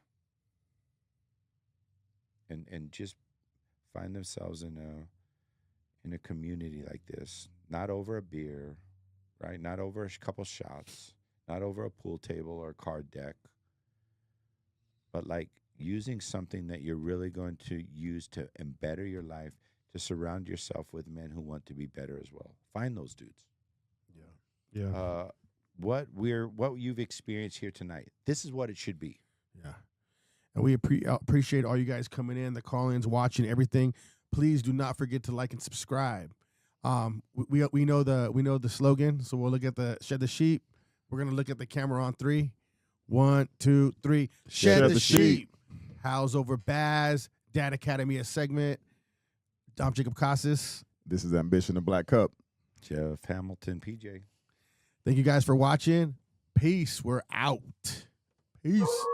and just find themselves in a community like this, not over a beer, right? Not over a couple shots, not over a pool table or a card deck, but like using something that you're really going to use to better your life, to surround yourself with men who want to be better as well. Find those dudes. Yeah. What you've experienced here tonight, this is what it should be. Yeah. And we appreciate all you guys coming in, the call-ins, watching everything. Please do not forget to like and subscribe. We know the slogan, so we'll look at the Shed the Sheep. We're gonna look at the camera on 3. 1, 2, 3. Shed the sheep. House over Baz. Dad Academy a segment. I'm Jacob Casas. This is Ambition, the Black Cup. Jeff Hamilton, PJ. Thank you guys for watching. Peace. We're out. Peace.